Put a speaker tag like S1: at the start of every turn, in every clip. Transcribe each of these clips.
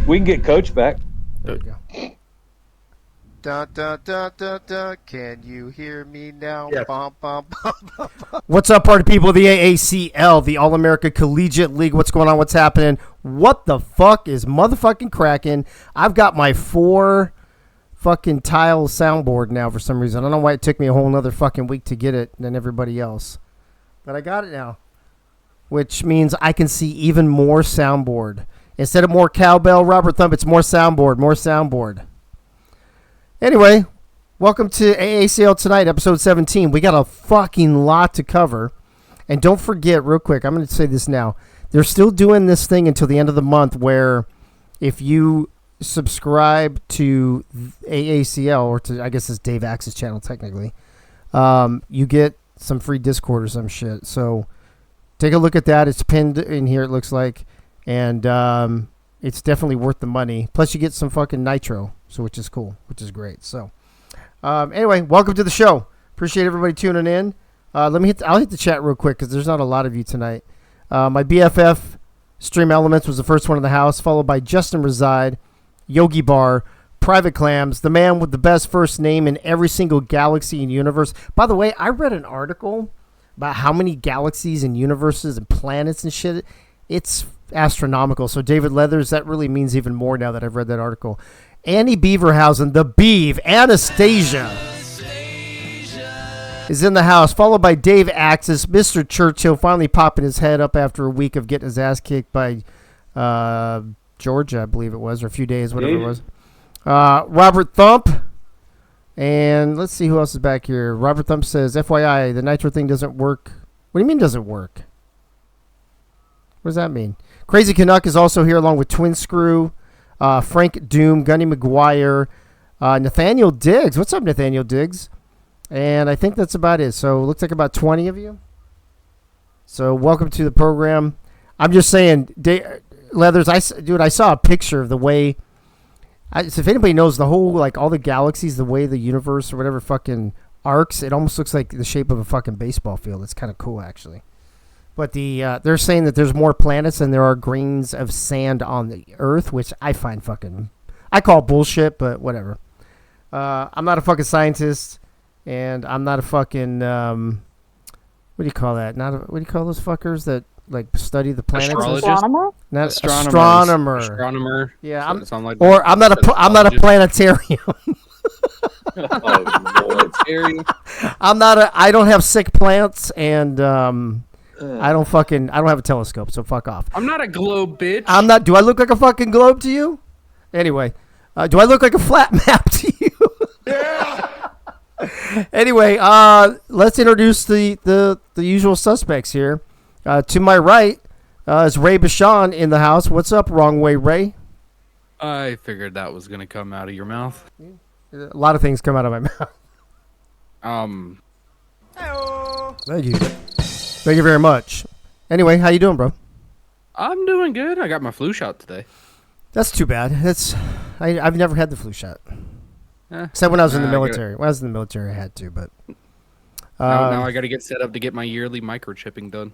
S1: We can get Coach back.
S2: There we go.
S3: Dun, dun, dun, dun, dun. Can you hear me now?
S2: Yes.
S3: Bum, bum, bum, bum.
S2: What's up, party people? The AACL, the All-America Collegiate League. What's going on? What's happening? What the fuck is motherfucking cracking? I've got my 4 fucking tile soundboard now for some reason. I don't know why it took me a whole nother fucking week to get it than everybody else. But I got it now, which means I can see even more soundboard. Instead of more cowbell, Robert Thump, it's more soundboard. Anyway, welcome to AACL TueNight, episode 17. We got a fucking lot to cover. And don't forget, real quick, I'm going to say this now. They're still doing this thing until the end of the month where if you subscribe to AACL, or to, I guess it's Dave Axe's channel technically, you get some free Discord or some shit. So take a look at that. It's pinned in here, it looks like. And it's definitely worth the money. Plus, you get some fucking nitro, so which is cool, which is great. So, anyway, welcome to the show. Appreciate everybody tuning in. I'll hit the chat real quick because there's not a lot of you tonight. My BFF Stream Elements was the first one in the house, followed by Justin Reside, Yogi Bar, Private Clams, the man with the best first name in every single galaxy and universe. By the way, I read an article about how many galaxies and universes and planets and shit. It's astronomical. So David Leathers, that really means even more now that I've read that article. Annie Beaverhausen, the Beeve, Anastasia is in the house, followed by Dave Axis, Mr. Churchill finally popping his head up after a week of getting his ass kicked by Georgia, I believe it was, or a few days, whatever it was. Robert Thump, and let's see who else is back here. Robert Thump says, FYI, the nitro thing doesn't work. What do you mean doesn't work? What does that mean? Crazy Canuck is also here along with Twin Screw, Frank Doom, Gunny McGuire, Nathaniel Diggs. What's up, Nathaniel Diggs? And I think that's about it. So it looks like about 20 of you. So welcome to the program. I'm just saying, Leathers, I saw a picture of the way, so if anybody knows the whole, like all the galaxies, the way the universe or whatever fucking arcs, it almost looks like the shape of a fucking baseball field. It's kind of cool, actually. But they're saying that there's more planets than there are grains of sand on the Earth, which I find I call bullshit, but whatever. I'm not a fucking scientist, and I'm not a fucking, what do you call that? What do you call those fuckers that like study the planets?
S4: Astronomer?
S2: Not astronomer.
S5: Astronomer.
S2: Yeah, I'm
S5: not
S2: a planetarium. I don't have sick plants, and I don't have a telescope, so fuck off.
S5: I'm not a globe, bitch.
S2: Do I look like a fucking globe to you? Anyway, do I look like a flat map to you? Yeah. Anyway, let's introduce the usual suspects here. To my right is Ray Bashan in the house. What's up, Wrong Way Ray?
S5: I figured that was going to come out of your mouth.
S2: A lot of things come out of my mouth. Thank you. Thank you very much. Anyway, how you doing, bro?
S5: I'm doing good. I got my flu shot today.
S2: That's too bad. I've never had the flu shot. Except when I was in the military. When I was in the military, I had to, but...
S5: now I got to get set up to get my yearly microchipping done.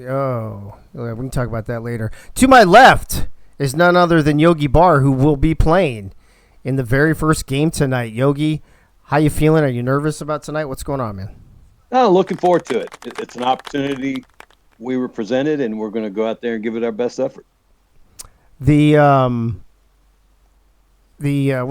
S2: Oh, we can talk about that later. To my left is none other than Yogi Bar, who will be playing in the very first game tonight. Yogi, how you feeling? Are you nervous about tonight? What's going on, man?
S1: Looking forward to it. It's an opportunity we were presented, and we're going to go out there and give it our best effort.
S2: What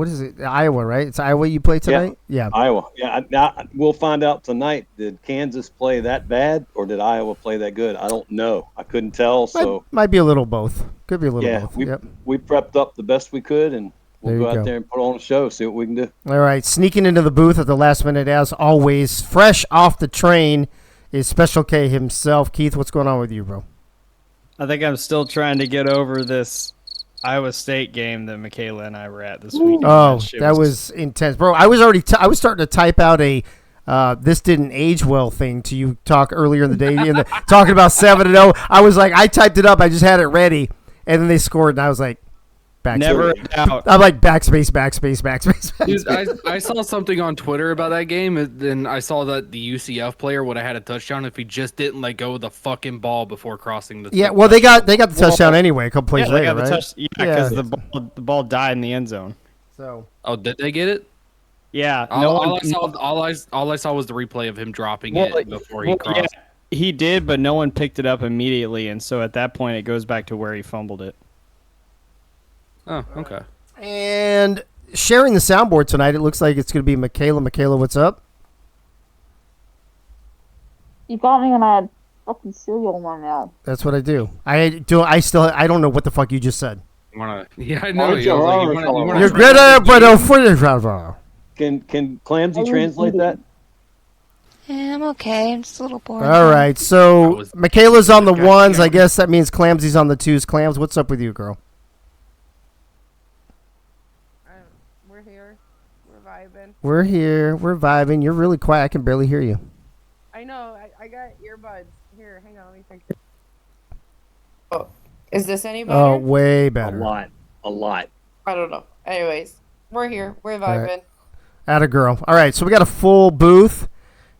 S2: is it? Iowa, right? It's Iowa you play tonight? Yeah.
S1: Iowa. Yeah. Now we'll find out tonight. Did Kansas play that bad, or did Iowa play that good? I don't know. I couldn't tell. So
S2: might be a little both. Could be a little both.
S1: We prepped up the best we could, and we'll go out there and put on a show, see what we can do.
S2: All right. Sneaking into the booth at the last minute, as always, fresh off the train, is Special K himself. Keith, what's going on with you, bro?
S6: I think I'm still trying to get over this Iowa State game that Michaela and I were at this weekend.
S2: Oh, that was intense, bro. I was starting to type out a this didn't age well thing to you talk earlier in the day, talking about 7-0. I was like, I typed it up, I just had it ready, and then they scored, and I was like, Backspace.
S6: Never a doubt.
S2: I'm like backspace.
S5: Dude, I saw something on Twitter about that game, and then I saw that the UCF player would have had a touchdown if he just didn't let go of the fucking ball before crossing the.
S2: Yeah, well, they got the touchdown anyway a couple plays later, right?
S6: Because the ball died in the end zone.
S2: So.
S5: Oh, did they get it?
S6: Yeah.
S5: All I saw was the replay of him dropping it before he crossed.
S6: Yeah, he did, but no one picked it up immediately, and so at that point, it goes back to where he fumbled it.
S5: Oh, okay.
S2: And sharing the soundboard tonight, it looks like it's going to be Michaela. Michaela, what's up?
S4: You got me when I had fucking cereal in my mouth.
S2: That's what I do. I don't know what the fuck you just said.
S5: Yeah, I know.
S1: You're Can Clamsy translate that?
S7: Yeah, I'm okay. I'm just a little bored.
S2: All right, so Michaela's on the ones. I guess that means Clamsy's on the twos. Clams, what's up with you, girl?
S8: We're here. We're vibing.
S2: We're here. We're vibing. You're really quiet. I can barely hear you.
S8: I know. I got earbuds. Here, hang on. Let me think.
S7: Oh, is this any better?
S2: Oh, way better.
S1: A lot.
S7: I don't know. Anyways, we're here. We're vibing.
S2: Right. Atta girl. All right, so we got a full booth,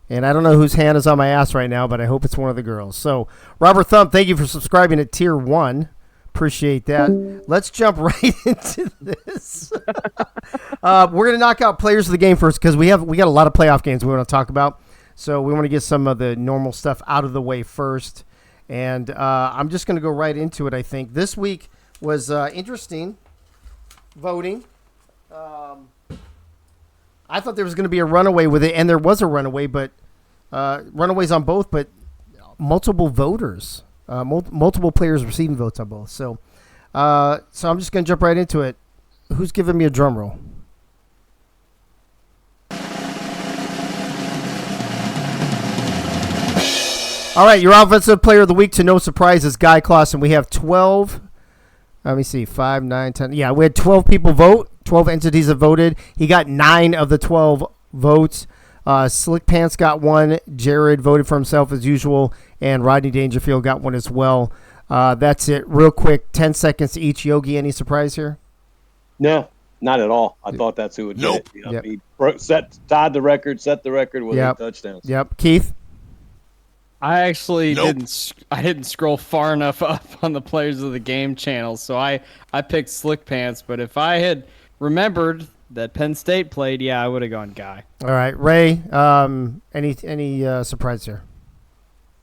S2: and I don't know whose hand is on my ass right now, but I hope it's one of the girls. So, Robert Thump, thank you for subscribing to Tier 1. Appreciate that. Let's jump right into this. We're going to knock out players of the game first because we got a lot of playoff games we want to talk about. So we want to get some of the normal stuff out of the way first. And I'm just going to go right into it, I think. This week was interesting voting. I thought there was going to be a runaway with it, and there was a runaway, but runaways on both, but multiple voters. Multiple players receiving votes on both. So I'm just going to jump right into it. Who's giving me a drum roll? All right, your offensive player of the week, to no surprise, is Guy Clausen. We have 12. Let me see, 5, 9, 10. Yeah, we had 12 people vote. 12 entities have voted. He got 9 of the 12 votes. Slick Pants got 1. Jared voted for himself as usual. And Rodney Dangerfield got 1 as well. That's it. Real quick, 10 seconds to each. Yogi, any surprise here?
S1: No, not at all. I thought that's who would get it.
S2: Yep.
S1: He tied the record, set the record with 8 touchdowns.
S2: Yep. Keith?
S6: I actually didn't scroll far enough up on the Players of the Game channel, so I picked Slick Pants. But if I had remembered that Penn State played, I would have gone Guy.
S2: All right, Ray. Any surprise here?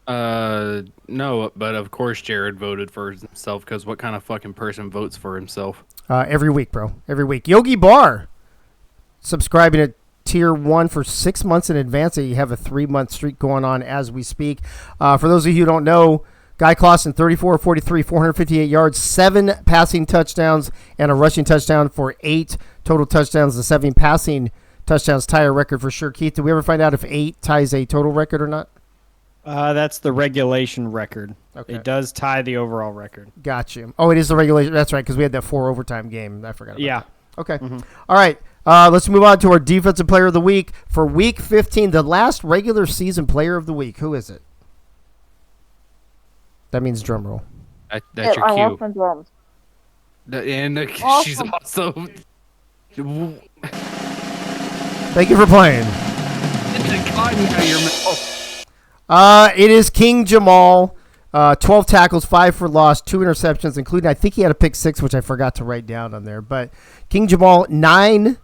S5: No, but of course Jared voted for himself because what kind of fucking person votes for himself?
S2: Every week, bro. Every week. Yogi Bar subscribing at Tier 1 for 6 months in advance. You have a 3-month streak going on as we speak. For those of you who don't know, Guy Clausen, 34-43, 458 yards, 7 passing touchdowns, and a rushing touchdown for 8 total touchdowns. The 7 passing touchdowns tie a record for sure. Keith, did we ever find out if 8 ties a total record or not?
S6: That's the regulation record.
S2: Okay.
S6: It does tie the overall record.
S2: Got you. Oh, it is the regulation. That's right, because we had that 4 overtime game. I forgot about that. Okay.
S6: Mm-hmm.
S2: All right. Let's move on to our defensive player of the week for week 15, the last regular season player of the week. Who is it? That means drum roll.
S5: That's your
S4: I
S5: cue.
S4: love some drums.
S5: And she's also.
S2: Thank you for playing. It is King Jamal. 12 tackles, 5 for loss, 2 interceptions, including, I think he had a pick 6, which I forgot to write down on there. But King Jamal, 8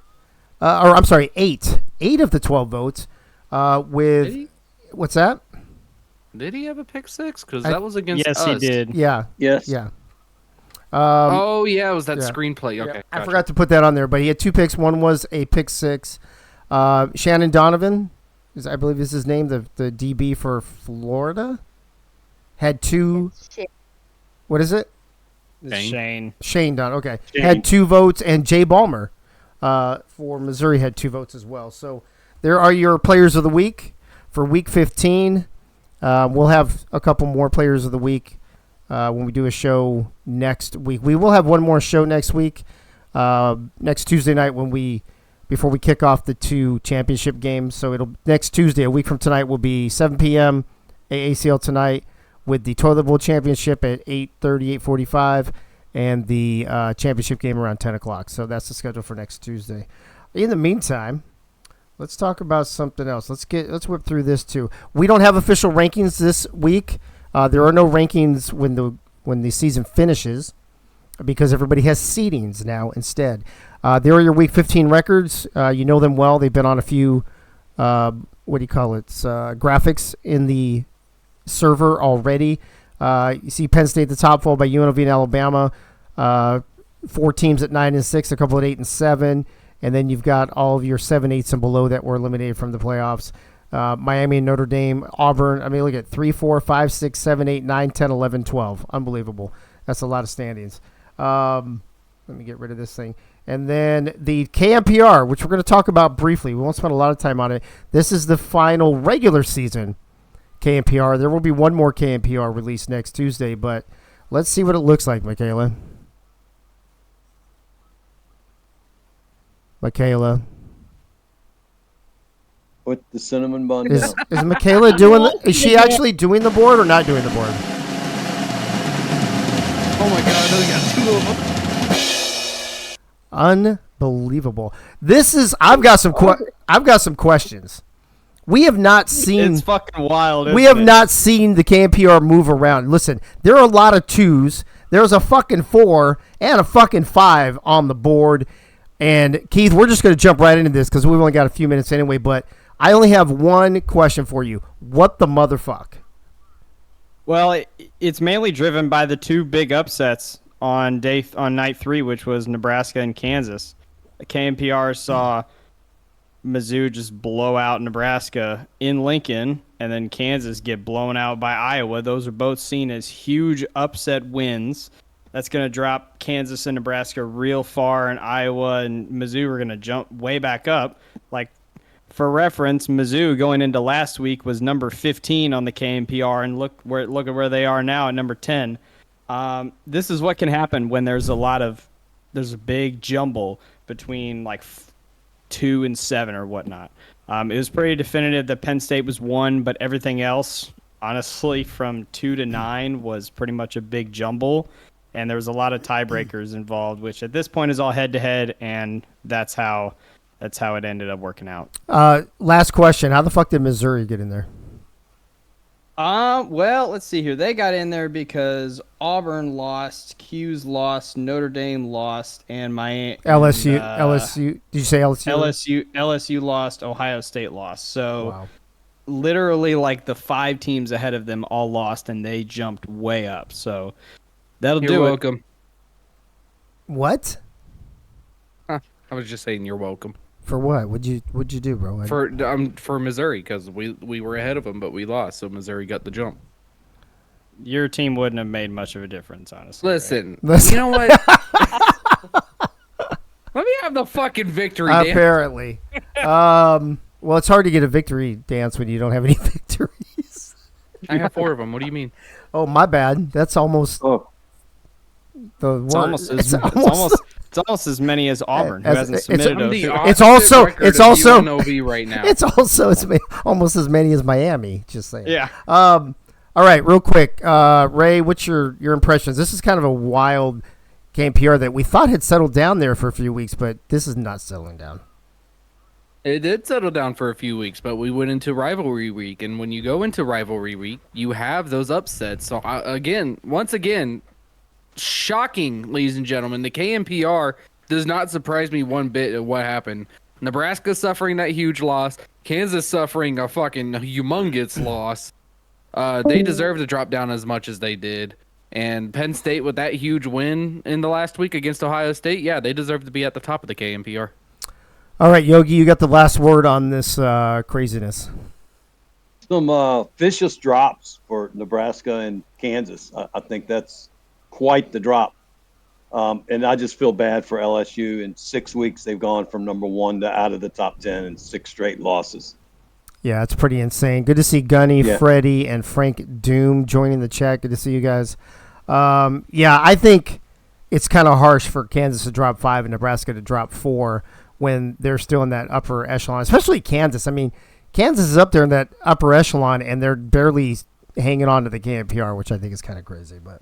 S2: of the 12 votes. What's that?
S5: Did he have a pick 6? Because that was against us.
S6: Yes, he did.
S2: Yeah.
S1: Yes.
S2: Yeah.
S5: It was that screenplay. Okay.
S2: Yeah. I forgot to put that on there, but he had 2 picks. One was a pick 6. Shannon Donovan, I believe is his name, the DB for Florida, had 2. What is it?
S6: Shane
S2: Dunn. Okay. Had 2 votes, and Jay Ballmer for Missouri had 2 votes as well. So there are your players of the week for week 15. We'll have a couple more players of the week when we do a show next week. We will have one more show next week, next Tuesday night before we kick off the 2 championship games. So next Tuesday, a week from tonight, will be 7 p.m. AACL TueNight with the Toilet Bowl Championship at 8:30, 8:45. and the championship game around 10 o'clock. So that's the schedule for next Tuesday. In the meantime, let's talk about something else. Let's whip through this too. We don't have official rankings this week. There are no rankings when the season finishes because everybody has seedings now instead. There are your Week 15 records. You know them well. They've been on a few, graphics in the server already. You see Penn State at the top, followed by UNLV and Alabama. 4 teams at 9-6, a couple at 8-7. And then you've got all of your 7-8s and below that were eliminated from the playoffs. Miami and Notre Dame, Auburn. I mean, look at 3, 4, 5, 6, 7, 8, 9, 10, 11, 12. Unbelievable. That's a lot of standings. Let me get rid of this thing. And then the KMPR, which we're going to talk about briefly. We won't spend a lot of time on it. This is the final regular season KMPR. There will be one more KMPR released next Tuesday, but let's see what it looks like, Michaela.
S1: With the cinnamon bun.
S2: Is Michaela is she actually doing the board or not doing the board?
S5: Oh my god, I know you got 2 of them.
S2: Unbelievable. I've got some questions. We have not seen.
S6: It's fucking wild.
S2: We have not seen the KMPR move around. Listen, there are a lot of 2s. There's a fucking 4 and a fucking 5 on the board. And Keith, we're just going to jump right into this because we've only got a few minutes anyway. But I only have one question for you. What the motherfuck?
S6: Well, it's mainly driven by the 2 big upsets on night 3, which was Nebraska and Kansas. The KMPR saw Mizzou just blow out Nebraska in Lincoln, and then Kansas get blown out by Iowa. Those are both seen as huge upset wins. That's going to drop Kansas and Nebraska real far, and Iowa and Mizzou are going to jump way back up. Like, for reference, Mizzou going into last week was number 15 on the KMPR, and look at where they are now at number 10. This is what can happen when there's a big jumble between like 2 and 7 or whatnot. It was pretty definitive that Penn State was 1, but everything else, honestly, from 2 to 9 was pretty much a big jumble. And there was a lot of tiebreakers involved, which at this point is all head-to-head, and that's how it ended up working out.
S2: Last question. How the fuck did Missouri get in there?
S6: Well, let's see here. They got in there because Auburn lost, Q's lost, Notre Dame lost, and
S2: LSU. Did you say LSU?
S6: LSU lost, Ohio State lost. So
S2: wow.
S6: Literally like the 5 teams ahead of them all lost, and they jumped way up. So that'll do it.
S5: You're welcome.
S2: What?
S5: I was just saying you're welcome.
S2: For what? What'd you do, bro?
S5: For Missouri, because we were ahead of them, but we lost, so Missouri got the jump.
S6: Your team wouldn't have made much of a difference, honestly.
S5: Listen,
S2: right?
S5: You know what? Let me have the fucking victory dance.
S2: Apparently. Well, it's hard to get a victory dance when you don't have any victories.
S5: I have 4 of them. What do you mean?
S2: Oh, my bad. That's almost the one.
S6: It's almost as many as Auburn, who hasn't submitted
S2: It's also
S5: UNLV right now.
S2: It's also almost as many as Miami. Just saying.
S6: Yeah.
S2: All right, real quick, Ray, what's your impressions? This is kind of a wild KMPR that we thought had settled down there for a few weeks, but this is not settling down.
S5: It did settle down for a few weeks, but we went into rivalry week, and when you go into rivalry week, you have those upsets. So once again, shocking, ladies and gentlemen, the KMPR does not surprise me one bit of what happened. Nebraska suffering that huge loss, Kansas suffering a fucking humongous loss. They deserve to drop down as much as they did. And Penn State with that huge win in the last week against Ohio State, yeah, they deserve to be at the top of the KMPR.
S2: All right, Yogi, you got the last word on this craziness.
S1: Some vicious drops for Nebraska and Kansas. I think that's quite the drop. And I just feel bad for LSU. In 6 weeks, they've gone from number 1 to out of the top 10 and 6 straight losses.
S2: Yeah, it's pretty insane. Good to see Gunny, Freddie, and Frank Doom joining the chat. Good to see you guys. I think it's kind of harsh for Kansas to drop 5 and Nebraska to drop 4 when they're still in that upper echelon, especially Kansas. I mean, Kansas is up there in that upper echelon, and they're barely hanging on to the KMPR, which I think is kind of crazy. But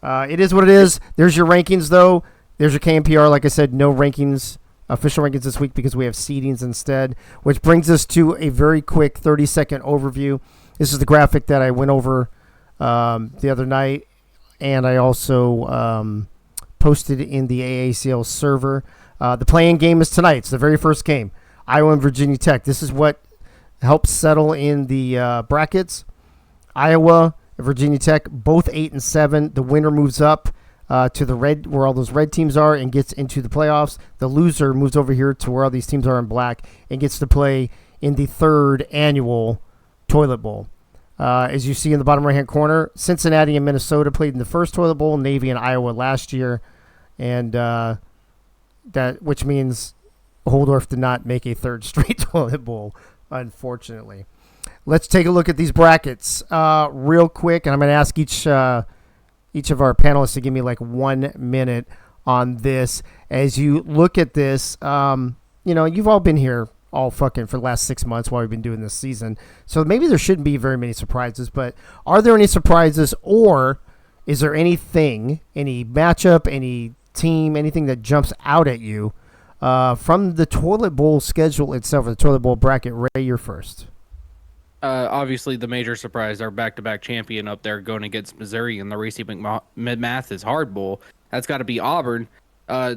S2: It is what it is. There's your rankings, though. There's your KMPR. Like I said, no rankings, official rankings this week because we have seedings instead, which brings us to a very quick 30-second overview. This is the graphic that I went over the other night, and I also posted in the AACL server. The play-in game is tonight. It's the very first game. Iowa and Virginia Tech. This is what helps settle in the brackets. Iowa and Virginia Tech, both 8-7. The winner moves up to the red, where all those red teams are, and gets into the playoffs. The loser moves over here to where all these teams are in black and gets to play in the third annual Toilet Bowl. As you see in the bottom right-hand corner, Cincinnati and Minnesota played in the first Toilet Bowl, Navy and Iowa last year, and which means Holdorf did not make a third straight Toilet Bowl, unfortunately. Let's take a look at these brackets real quick, and I'm going to ask each of our panelists to give me like 1 minute on this. As you look at this, you've all been here all fucking for the last 6 months while we've been doing this season, so maybe there shouldn't be very many surprises, but are there any surprises, or is there anything, any matchup, any team, anything that jumps out at you from the Toilet Bowl schedule itself, or the Toilet Bowl bracket? Ray, you're first.
S5: Obviously, the major surprise, our back-to-back champion up there going against Missouri in the Reese Mid-Mathis Hard Bowl. That's got to be Auburn.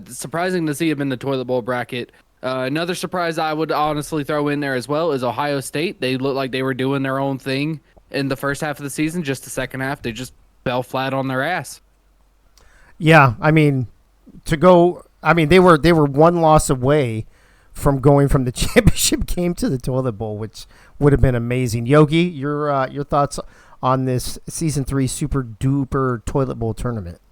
S5: Surprising to see him in the Toilet Bowl bracket. Another surprise I would honestly throw in there as well is Ohio State. They looked like they were doing their own thing in the first half of the season. Just the second half, they just fell flat on their ass.
S2: Yeah, I mean, they were one loss away from going from the championship game to the Toilet Bowl, which would have been amazing. Yogi, your thoughts on this season 3 super duper Toilet Bowl tournament?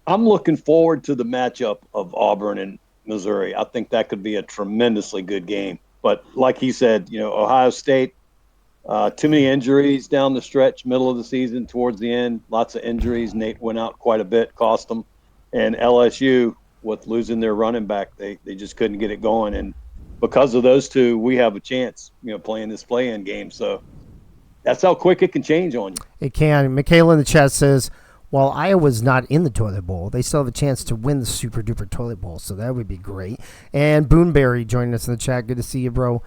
S1: I'm looking forward to the matchup of Auburn and Missouri. I think that could be a tremendously good game. But like he said, Ohio State, too many injuries down the stretch, middle of the season, towards the end, lots of injuries. Nate went out quite a bit, cost them. And LSU, with losing their running back, they just couldn't get it going. And because of those two, we have a chance, playing this play-in game. So that's how quick it can change on you.
S2: It can. Michaela in the chat says, while Iowa's not in the Toilet Bowl, they still have a chance to win the super duper Toilet Bowl. So that would be great. And Boonberry joining us in the chat. Good to see you, bro.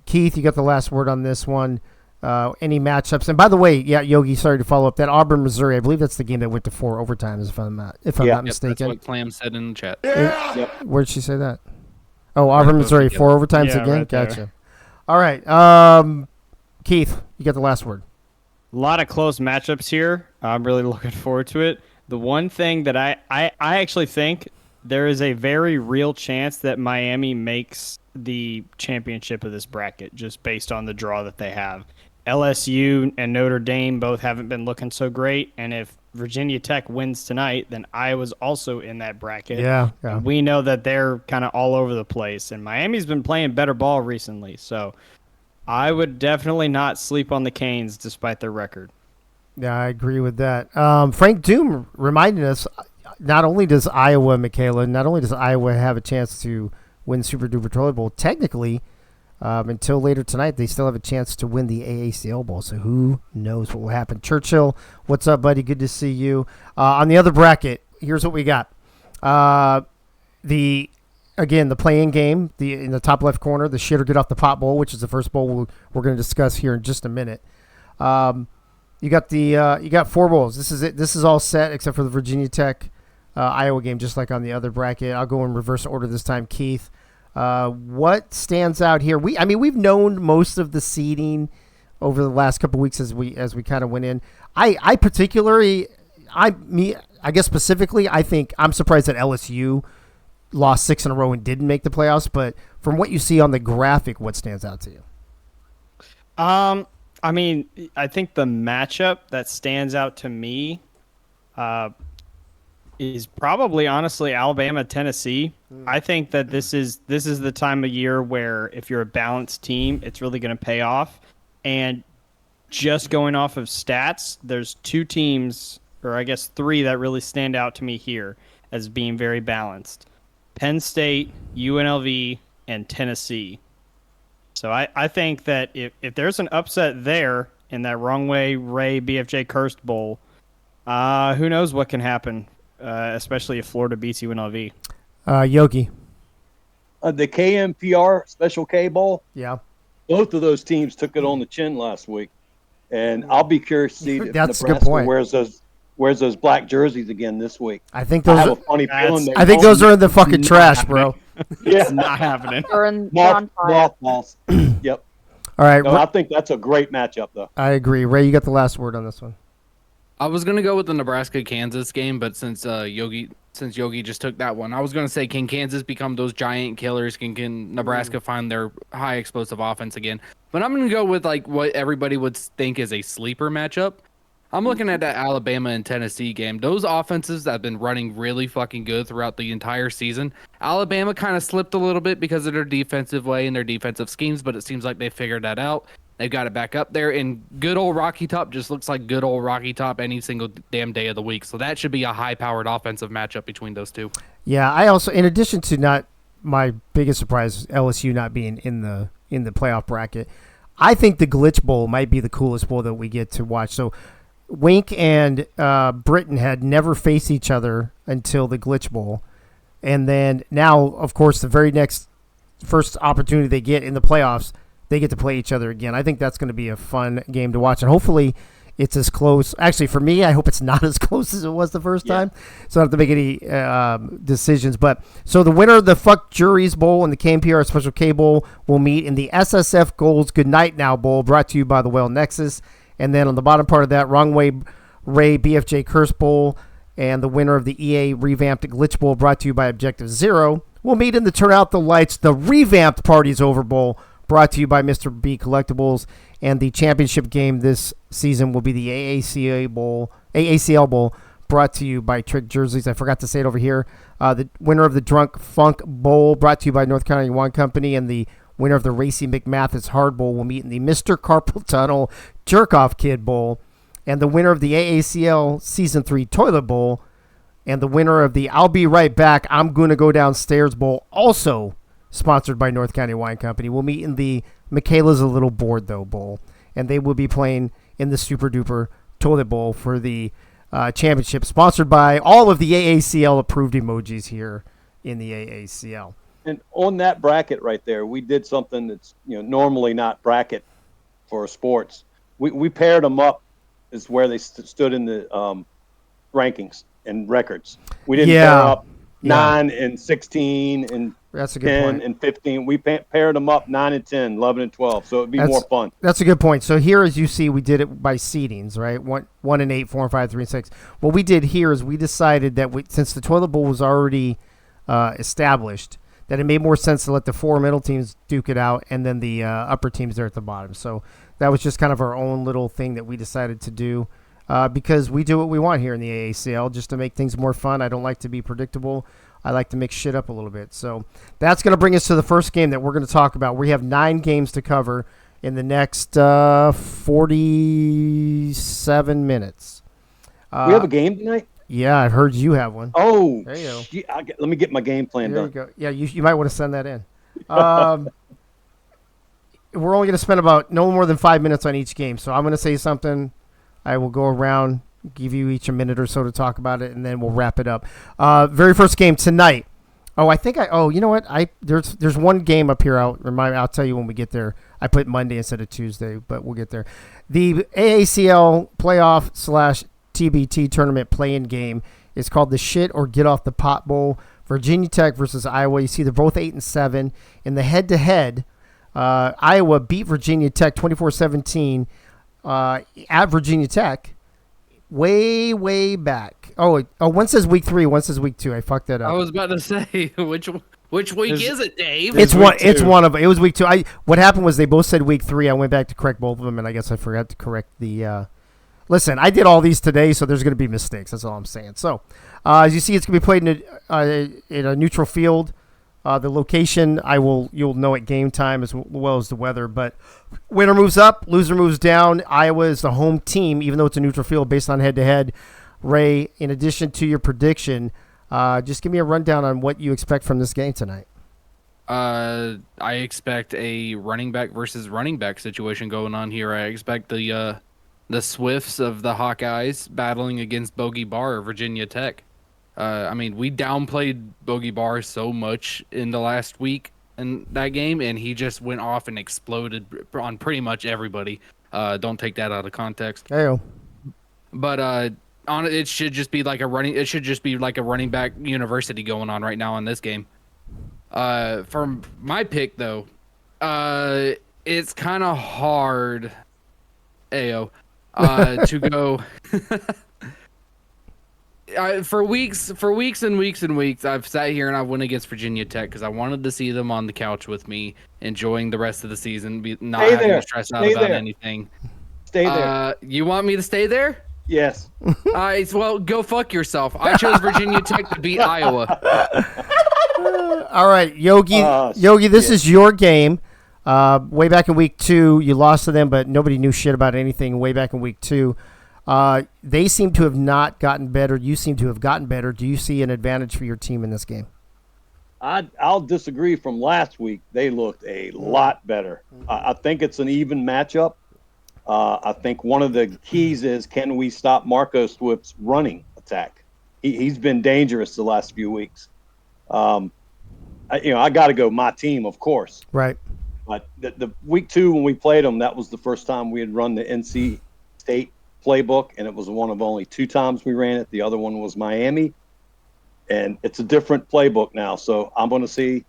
S2: Keith, you got the last word on this one. Any matchups? And by the way, yeah, Yogi, sorry to follow up. That Auburn Missouri, I believe that's the game that went to 4 overtimes, if I'm not mistaken.
S5: That's what Clam said in the chat.
S2: Where'd she say that? Oh, Auburn Missouri, 4 overtimes again.
S6: Right there.
S2: Gotcha. All right, Keith, you got the last word.
S6: A lot of close matchups here. I'm really looking forward to it. The one thing that I actually think there is a very real chance that Miami makes the championship of this bracket just based on the draw that they have. LSU and Notre Dame both haven't been looking so great, and if Virginia Tech wins tonight, then Iowa's also in that bracket.
S2: Yeah.
S6: We know that they're kind of all over the place, and Miami's been playing better ball recently, so I would definitely not sleep on the Canes despite their record.
S2: Yeah, I agree with that. Frank Doom reminding us, not only does Iowa have a chance to win Super Duper Toilet Bowl, technically, until later tonight, they still have a chance to win the AACL Bowl. So who knows what will happen. Churchill, what's up, buddy? Good to see you. On the other bracket, here's what we got. The play-in game, in the top left corner, the shit or get off the pot bowl, which is the first bowl we're going to discuss here in just a minute. You got 4 bowls. This is it. This is all set except for the Virginia Tech Iowa game, just like on the other bracket. I'll go in reverse order this time. Keith, what stands out here? We've known most of the seeding over the last couple of weeks as we kind of went in. I guess specifically, I think I'm surprised that LSU lost 6 in a row and didn't make the playoffs. But from what you see on the graphic, what stands out to you?
S6: I think the matchup that stands out to me is probably, honestly, Alabama-Tennessee. I think that this is the time of year where if you're a balanced team, it's really going to pay off. And just going off of stats, there's 2 teams, or I guess 3, that really stand out to me here as being very balanced. Penn State, UNLV, and Tennessee. So I think that if there's an upset there in that Wrong Way Ray BFJ Cursed Bowl, Who knows what can happen, especially if Florida beats UNLV.
S2: Yogi.
S1: The KMPR Special K Bowl.
S2: Yeah.
S1: Both of those teams took it on the chin last week, and I'll be curious to see if
S2: That's a good
S1: Nebraska
S2: point.
S1: wears those black jerseys again this week.
S2: I think
S1: I
S2: those.
S1: have a funny feeling.
S2: I think those are in the fucking trash, bro.
S1: Yeah,
S6: It's not happening.
S4: They're on fire.
S1: mothballs. Yep.
S2: All right.
S1: No, I think that's a great matchup, though.
S2: I agree. Ray, you got the last word on this one.
S5: I was gonna go with the Nebraska-Kansas game, but since Yogi just took that one, I was gonna say, can Kansas become those giant killers? Can Nebraska find their high explosive offense again? But I'm gonna go with like what everybody would think is a sleeper matchup. I'm looking at that Alabama and Tennessee game. Those offenses that have been running really fucking good throughout the entire season. Alabama kind of slipped a little bit because of their defensive way and their defensive schemes, but it seems like they figured that out. They've got it back up there, and good old Rocky Top just looks like good old Rocky Top any single damn day of the week. So that should be a high-powered offensive matchup between those two.
S2: Yeah, I also, in addition to not my biggest surprise, LSU not being in the playoff bracket, I think the Glitch Bowl might be the coolest bowl that we get to watch. So Wink and Britain had never faced each other until the Glitch Bowl, and then now, of course, the very first opportunity they get in the playoffs, they get to play each other again. I think that's going to be a fun game to watch, and hopefully it's as close. Actually, for me, I hope it's not as close as it was the first time, so I don't have to make any decisions. But so the winner of the Fuck Juries Bowl and the KMPR Special K Bowl will meet in the SSF Gold's Good Night Now Bowl, brought to you by the Well Nexus. And then on the bottom part of that, Wrong Way Ray BFJ Curse Bowl and the winner of the EA Revamped Glitch Bowl, brought to you by Objective Zero, will meet in the Turn Out the Lights, the Revamped Parties Over Bowl, brought to you by Mr. B Collectibles. And the championship game this season will be the AACL Bowl, brought to you by Trick Jerseys. I forgot to say it over here. The winner of the Drunk Funk Bowl, brought to you by North Carolina Wine Company, and the winner of the Racy McMathis Hard Bowl will meet in the Mr. Carpal Tunnel Jerk-Off Kid Bowl. And the winner of the AACL Season 3 Toilet Bowl and the winner of the I'll Be Right Back, I'm Gonna Go Downstairs Bowl, also sponsored by North County Wine Company, will meet in the Michaela's a Little Bored, Though Bowl. And they will be playing in the Super Duper Toilet Bowl for the championship, sponsored by all of the AACL approved emojis here in the AACL.
S1: And on that bracket right there, we did something that's normally not bracket for sports. We paired them up as where they stood in the rankings and records. We didn't pair up 9 and 16 and
S2: that's a good
S1: 10
S2: point.
S1: and 15. We paired them up 9 and 10, 11 and 12, so it'd be more fun.
S2: That's a good point. So here, as you see, we did it by seedings, right? 1 and 8, 4 and 5, 3 and 6. What we did here is we decided that since the toilet bowl was already established, that it made more sense to let the 4 middle teams duke it out and then the upper teams there at the bottom. So that was just kind of our own little thing that we decided to do because we do what we want here in the AACL just to make things more fun. I don't like to be predictable. I like to mix shit up a little bit. So that's going to bring us to the first game that we're going to talk about. We have 9 games to cover in the next 47 minutes.
S1: We have a game tonight?
S2: Yeah, I've heard you have one.
S1: Oh,
S2: there you go.
S1: Let me get my game plan
S2: there
S1: done.
S2: You go. Yeah, you might want to send that in. We're only going to spend about no more than 5 minutes on each game. So I'm going to say something. I will go around, give you each a minute or so to talk about it, and then we'll wrap it up. Very first game tonight. You know what? There's one game up here. I'll tell you when we get there. I put Monday instead of Tuesday, but we'll get there. The AACL playoff / TBT tournament play-in game is called the Shit or Get Off the Pot Bowl. Virginia Tech versus Iowa. You see they're both 8 and 7 in the head-to-head. Iowa beat Virginia Tech 24-17 at Virginia Tech way back. One says week 3, one says week 2. I fucked that up.
S5: I was about to say which week is it, Dave?
S2: It's one of it was week 2. What happened was they both said week 3. I went back to correct both of them, and I guess I forgot to correct the. Listen, I did all these today, so there's going to be mistakes. That's all I'm saying. So, as you see, it's going to be played in a neutral field. The location, you'll know at game time as well as the weather. But winner moves up, loser moves down. Iowa is the home team, even though it's a neutral field based on head-to-head. Ray, in addition to your prediction, just give me a rundown on what you expect from this game tonight.
S5: I expect a running back versus running back situation going on here. I expect the the Swifts of the Hawkeyes battling against Bogey Bar or Virginia Tech. I mean, we downplayed Bogey Bar so much in the last week in that game, and he just went off and exploded on pretty much everybody. Don't take that out of context.
S2: Heyo.
S5: But on it should just be like a running. It should just be like a running back university going on right now in this game. For my pick though, it's kind of hard, Ayo, to go. For weeks and weeks and weeks, I've sat here and I went against Virginia Tech because I wanted to see them on the couch with me, enjoying the rest of the season, not
S1: Stay
S5: having
S1: there.
S5: to stress out
S1: Stay
S5: about
S1: there.
S5: anything.
S1: Stay there.
S5: You want me to stay there?
S1: Yes.
S5: Well, go fuck yourself. I chose Virginia Tech to beat Iowa.
S2: All right, Yogi. Yogi, this is your game. Way back in week 2, you lost to them, but nobody knew shit about anything way back in week 2. They seem to have not gotten better. You seem to have gotten better. Do you see an advantage for your team in this game?
S1: I'll disagree from last week. They looked a lot better. I think it's an even matchup. I think one of the keys is, can we stop Marco Swift's running attack? He's been dangerous the last few weeks. I got to go my team, of course.
S2: Right.
S1: But the week 2 when we played them, that was the first time we had run the NC State playbook, and it was one of only 2 times we ran it. The other one was Miami, and it's a different playbook now. So I'm going to see,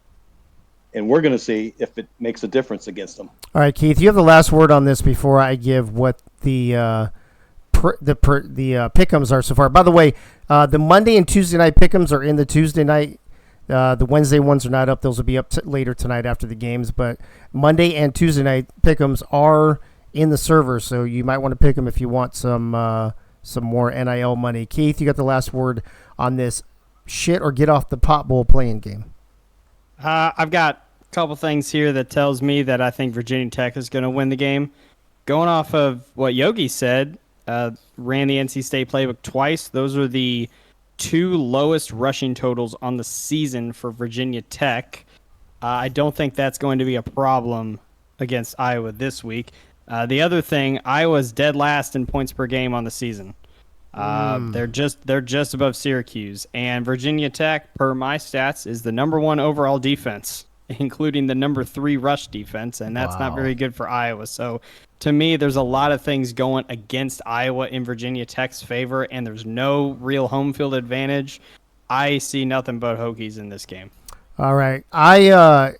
S1: and we're going to see if it makes a difference against them.
S2: All right, Keith, you have the last word on this before I give what the pick'ems are so far. By the way, the Monday and Tuesday night pick'ems are in the Tuesday night. The Wednesday ones are not up; those will be up later tonight after the games. But Monday and Tuesday night pick'ems are in the server, so you might want to pick them if you want some more NIL money. Keith, you got the last word on this shit or get off the pot bowl playing game.
S6: I've got a couple things here that tells me that I think Virginia Tech is going to win the game. Going off of what Yogi said, ran the NC State playbook twice. Those are the 2 lowest rushing totals on the season for Virginia Tech. I don't think that's going to be a problem against Iowa this week. The other thing, Iowa's dead last in points per game on the season. They're just above Syracuse, and Virginia Tech, per my stats, is the number 1 overall defense, including the number 3 rush defense, and that's not very good for Iowa. So, to me, there's a lot of things going against Iowa in Virginia Tech's favor, and there's no real home field advantage. I see nothing but Hokies in this game.
S2: All right, I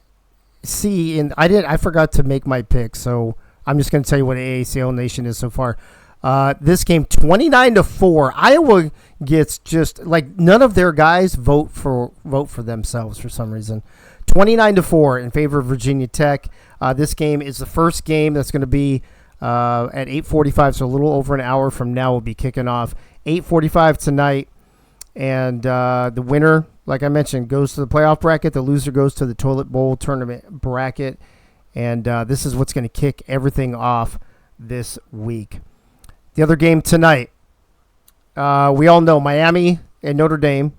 S2: forgot to make my pick, so I'm just going to tell you what AACL Nation is so far. This game 29-4. Iowa gets just like none of their guys vote for themselves for some reason. 29-4 in favor of Virginia Tech. This game is the first game that's going to be at 8:45, so a little over an hour from now will be kicking off. 8:45 tonight, and the winner, like I mentioned, goes to the playoff bracket. The loser goes to the Toilet Bowl tournament bracket, and this is what's going to kick everything off this week. The other game tonight, we all know Miami and Notre Dame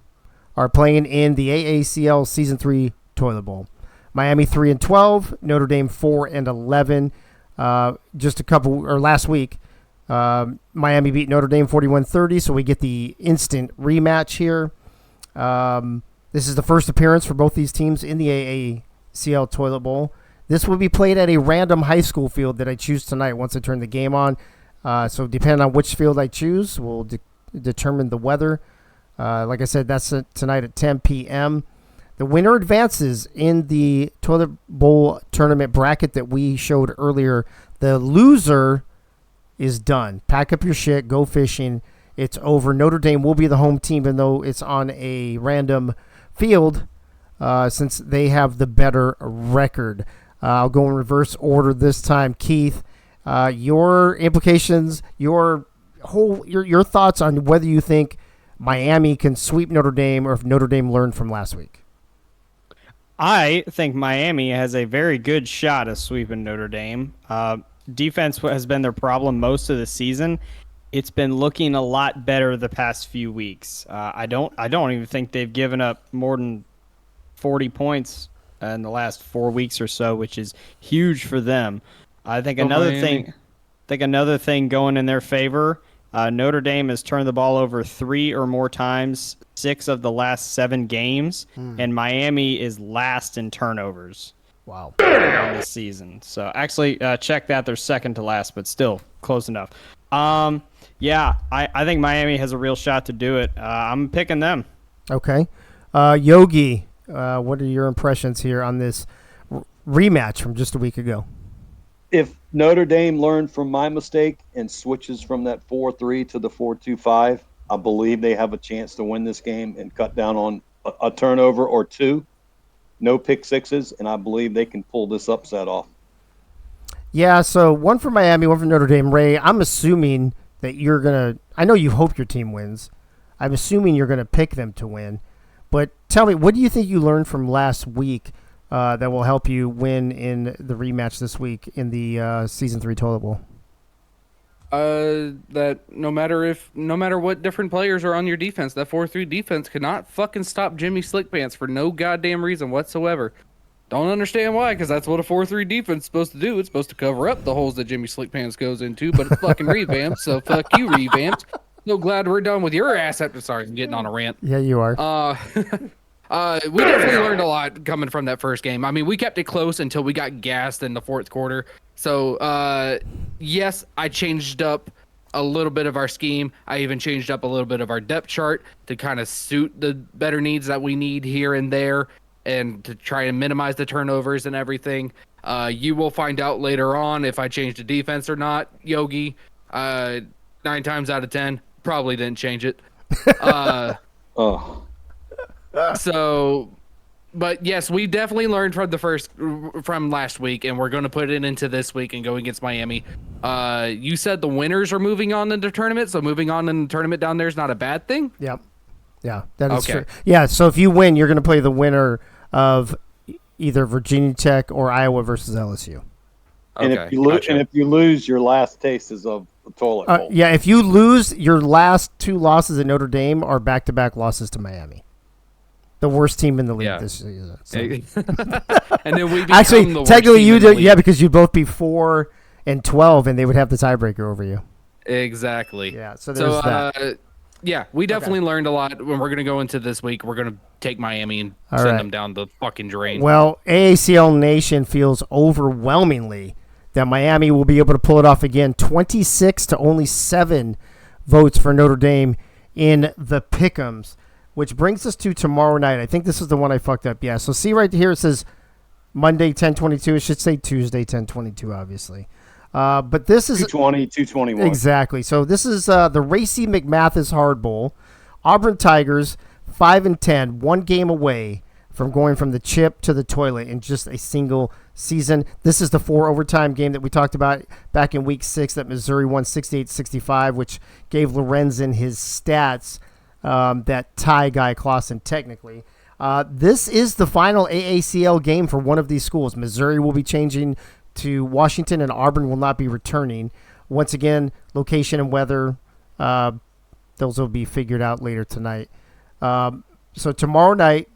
S2: are playing in the AACL Season 3 Toilet Bowl. Miami 3-12, Notre Dame 4-11. Last week, Miami beat Notre Dame 41-30, so we get the instant rematch here. This is the first appearance for both these teams in the AACL Toilet Bowl. This will be played at a random high school field that I choose tonight once I turn the game on. So depending on which field I choose will determine the weather. Like I said, that's tonight at 10 p.m. The winner advances in the Toilet Bowl tournament bracket that we showed earlier. The loser is done. Pack up your shit, go fishing. It's over. Notre Dame will be the home team, even though it's on a random field, since they have the better record. I'll go in reverse order this time. Keith, your implications, your thoughts on whether you think Miami can sweep Notre Dame or if Notre Dame learned from last week.
S6: I think Miami has a very good shot of sweeping Notre Dame. Defense has been their problem most of the season. It's been looking a lot better the past few weeks. I don't even think they've given up more than 40 points in the last 4 weeks or so, which is huge for them. I think another thing think another thing going in their favor, Notre Dame has turned the ball over 3 or more times, 6 of the last 7 games, and Miami is last in turnovers.
S2: Wow.
S6: On this season. So actually, check that. They're second to last, but still close enough. Yeah, I think Miami has a real shot to do it. I'm picking them.
S2: Okay. Yogi, what are your impressions here on this rematch from just a week ago?
S1: If Notre Dame learned from my mistake and switches from that 4-3 to the 4-2-5, I believe they have a chance to win this game and cut down on a turnover or 2. No pick sixes, and I believe they can pull this upset off.
S2: Yeah, so one for Miami, one for Notre Dame. Ray, I'm assuming that you're going to – I know you hope your team wins. I'm assuming you're going to pick them to win. But tell me, what do you think you learned from last week that will help you win in the rematch this week in the Season 3 Toilet Bowl?
S5: That no matter what different players are on your defense, that 4-3 defense cannot fucking stop Jimmy Slickpants for no goddamn reason whatsoever. Don't understand why, because that's what a 4-3 defense is supposed to do. It's supposed to cover up the holes that Jimmy Slickpants goes into, but it's fucking revamped, so fuck you, revamped. So glad we're done with your ass. Sorry, I'm getting on a rant.
S2: Yeah, you are.
S5: We definitely learned a lot coming from that first game. I mean, we kept it close until we got gassed in the fourth quarter. So, yes, I changed up a little bit of our scheme. I even changed up a little bit of our depth chart to kind of suit the better needs that we need here and there and to try and minimize the turnovers and everything. You will find out later on if I changed the defense or not, Yogi. 9 times out of 10, probably didn't change it. So, but yes, we definitely learned from last week, and we're going to put it into this week and go against Miami. You said the winners are moving on in the tournament, so moving on in the tournament down there is not a bad thing?
S2: Yep. Yeah, that is true. Yeah, so if you win, you're going to play the winner of either Virginia Tech or Iowa versus LSU.
S1: And if you lose, your last taste is of the toilet bowl.
S2: Yeah, if you lose, your last 2 losses at Notre Dame are back-to-back losses to Miami. The worst team in the league this season. So.
S5: And then we
S2: actually,
S5: the worst
S2: technically,
S5: team
S2: you
S5: in the
S2: do.
S5: league.
S2: Yeah, because you'd both be 4-12, and they would have the tiebreaker over you.
S5: Exactly.
S2: Yeah. So there's that.
S5: Yeah, we definitely learned a lot. When we're going to go into this week, we're going to take Miami and send them down the fucking drain.
S2: Well, AACL Nation feels overwhelmingly that Miami will be able to pull it off again. 26 to only 7 votes for Notre Dame in the pick'ems. Which brings us to tomorrow night. I think this is the one I fucked up. Yeah. So see right here, it says Monday 10/22. It should say Tuesday 10/22, obviously. But this is
S1: 220, 221.
S2: Exactly. So this is the Racy McMathis Hard Bowl. Auburn Tigers 5-10, 1 game away from going from the chip to the toilet in just a single season. This is the 4 overtime game that we talked about back in week 6 that Missouri won 68-65, which gave Lorenzen his stats. That tie Guy Clausen technically. This is the final AACL game for one of these schools. Missouri will be changing to Washington, and Auburn will not be returning. Once again, location and weather, those will be figured out later tonight. So tomorrow night,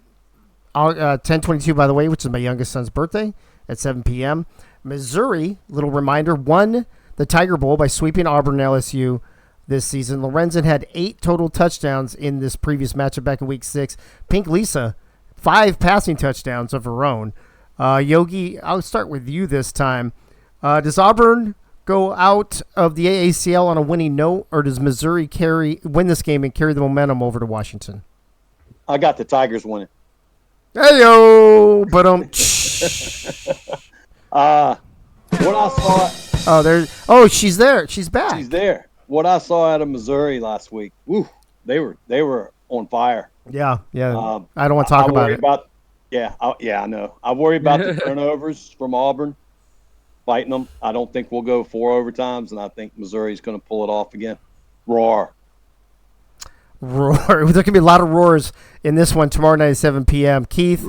S2: 10/22, by the way, which is my youngest son's birthday, at 7 p.m., Missouri, little reminder, won the Tiger Bowl by sweeping Auburn and LSU this season. Lorenzen had 8 total touchdowns in this previous matchup back in week 6. Pink Lisa, 5 passing touchdowns of her own. Yogi, I'll start with you this time. Does Auburn go out of the AACL on a winning note, or does Missouri win this game and carry the momentum over to Washington?
S1: I got the Tigers winning.
S2: Hey-yo! But
S1: what I saw.
S2: Oh, she's there. She's back.
S1: She's there. What I saw out of Missouri last week, they were on fire.
S2: Yeah. I don't want to talk about it.
S1: I know. I worry about the turnovers from Auburn, fighting them. I don't think we'll go 4 overtimes, and I think Missouri's going to pull it off again. Roar.
S2: There can be a lot of roars in this one tomorrow night at 7 p.m. Keith,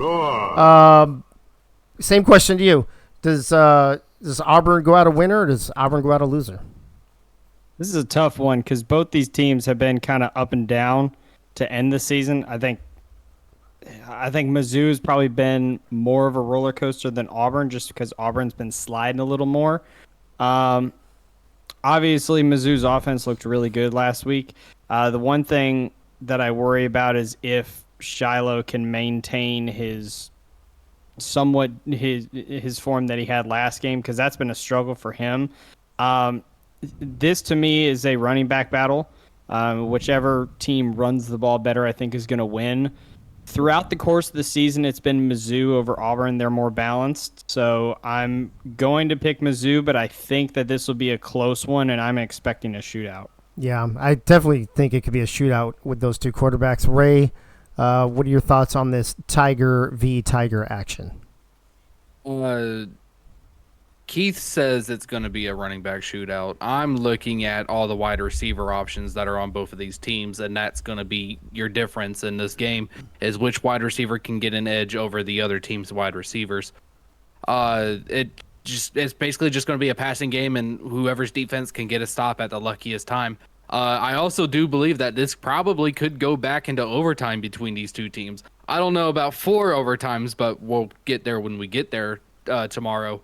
S2: same question to you. Does Auburn go out a winner, or does Auburn go out a loser?
S6: This is a tough one because both these teams have been kind of up and down to end the season. I think Mizzou's probably been more of a roller coaster than Auburn just because Auburn's been sliding a little more. I obviously Mizzou's offense looked really good last week. The one thing that I worry about is if Shiloh can maintain his form that he had last game, because that's been a struggle for him. This to me is a running back battle. Whichever team runs the ball better, I think, is going to win. Throughout the course of the season, it's been Mizzou over Auburn. They're more balanced. So I'm going to pick Mizzou, but I think that this will be a close one, and I'm expecting a shootout.
S2: Yeah, I definitely think it could be a shootout with those two quarterbacks. Ray, what are your thoughts on this Tiger v. Tiger action?
S5: Keith says it's going to be a running back shootout. I'm looking at all the wide receiver options that are on both of these teams, and that's going to be your difference in this game, is which wide receiver can get an edge over the other team's wide receivers. It's basically just going to be a passing game, and whoever's defense can get a stop at the luckiest time. I also do believe that this probably could go back into overtime between these two teams. I don't know about 4 overtimes, but we'll get there when we get there tomorrow.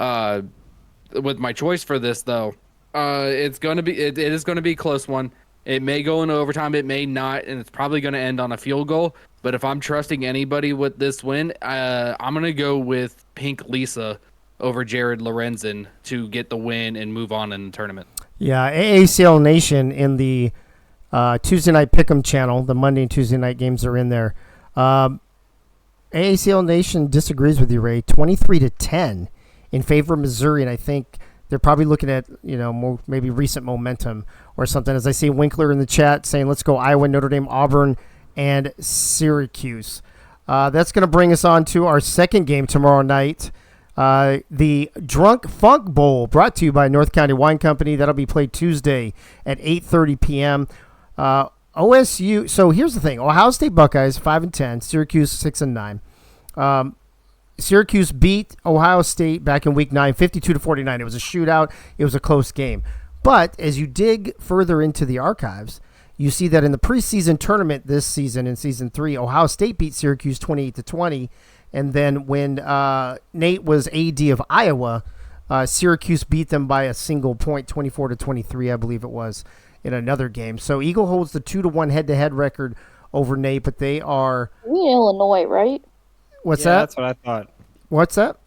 S5: With my choice for this, though, it is going to be a close one. It may go into overtime, it may not, and it's probably going to end on a field goal. But if I'm trusting anybody with this win, I'm going to go with Pink Lisa over Jared Lorenzen to get the win and move on in the tournament.
S2: Yeah, AACL Nation in the Tuesday Night Pick'em channel, the Monday and Tuesday night games are in there. AACL Nation disagrees with you, Ray, 23-10 in favor of Missouri, and I think they're probably looking at, more, maybe recent momentum or something. As I see Winkler in the chat saying, let's go Iowa, Notre Dame, Auburn, and Syracuse. That's going to bring us on to our second game tomorrow night. The Drunk Funk Bowl, brought to you by North County Wine Company. That'll be played Tuesday at 8:30 p.m. OSU. So here's the thing: Ohio State Buckeyes 5-10, Syracuse 6-9. Syracuse beat Ohio State back in Week 9, 52-49. It was a shootout. It was a close game. But as you dig further into the archives, you see that in the preseason tournament this season, in Season 3, Ohio State beat Syracuse 28-20. And then when Nate was AD of Iowa, Syracuse beat them by a single point, 24-23, I believe it was, in another game. So Eagle holds the 2-1 head-to-head record over Nate, but they are...
S4: We in Illinois, right?
S2: What's that?
S6: That's what I thought.
S2: What's that?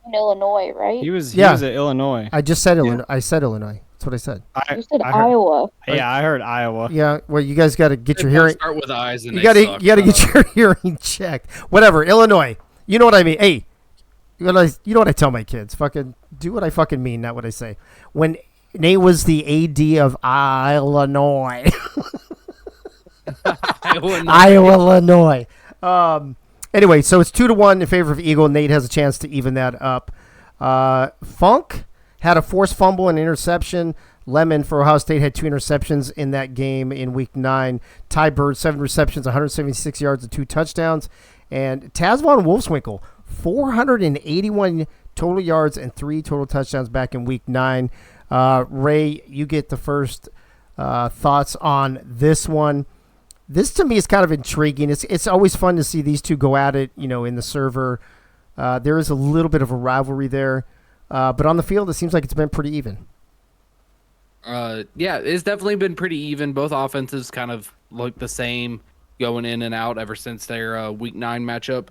S4: In Illinois, right?
S6: He was at Illinois.
S2: I just said Illinois. I said Illinois. That's what I said.
S4: You said Iowa.
S6: Yeah, I heard Iowa.
S2: Yeah, well, you guys got to get your hearing...
S5: Start with eyes and
S2: you got to get your hearing checked. Whatever, Illinois. You know what I mean. Hey, you know what I tell my kids? Fucking do what I fucking mean, not what I say. When Nate was the AD of Illinois. Iowa, Illinois. Anyway, so it's 2-1 in favor of Eagle. Nate has a chance to even that up. Funk had a forced fumble and interception. Lemon for Ohio State had 2 interceptions in that game in Week 9. Ty Bird, 7 receptions, 176 yards, and 2 touchdowns. And Tazvon Wolfswinkel, 481 total yards and 3 total touchdowns back in Week 9. Ray, you get the first thoughts on this one. This to me is kind of intriguing. It's always fun to see these two go at it, in the server. There is a little bit of a rivalry there. But on the field, it seems like it's been pretty even.
S5: Yeah, it's definitely been pretty even. Both offenses kind of look the same going in and out ever since their Week 9 matchup.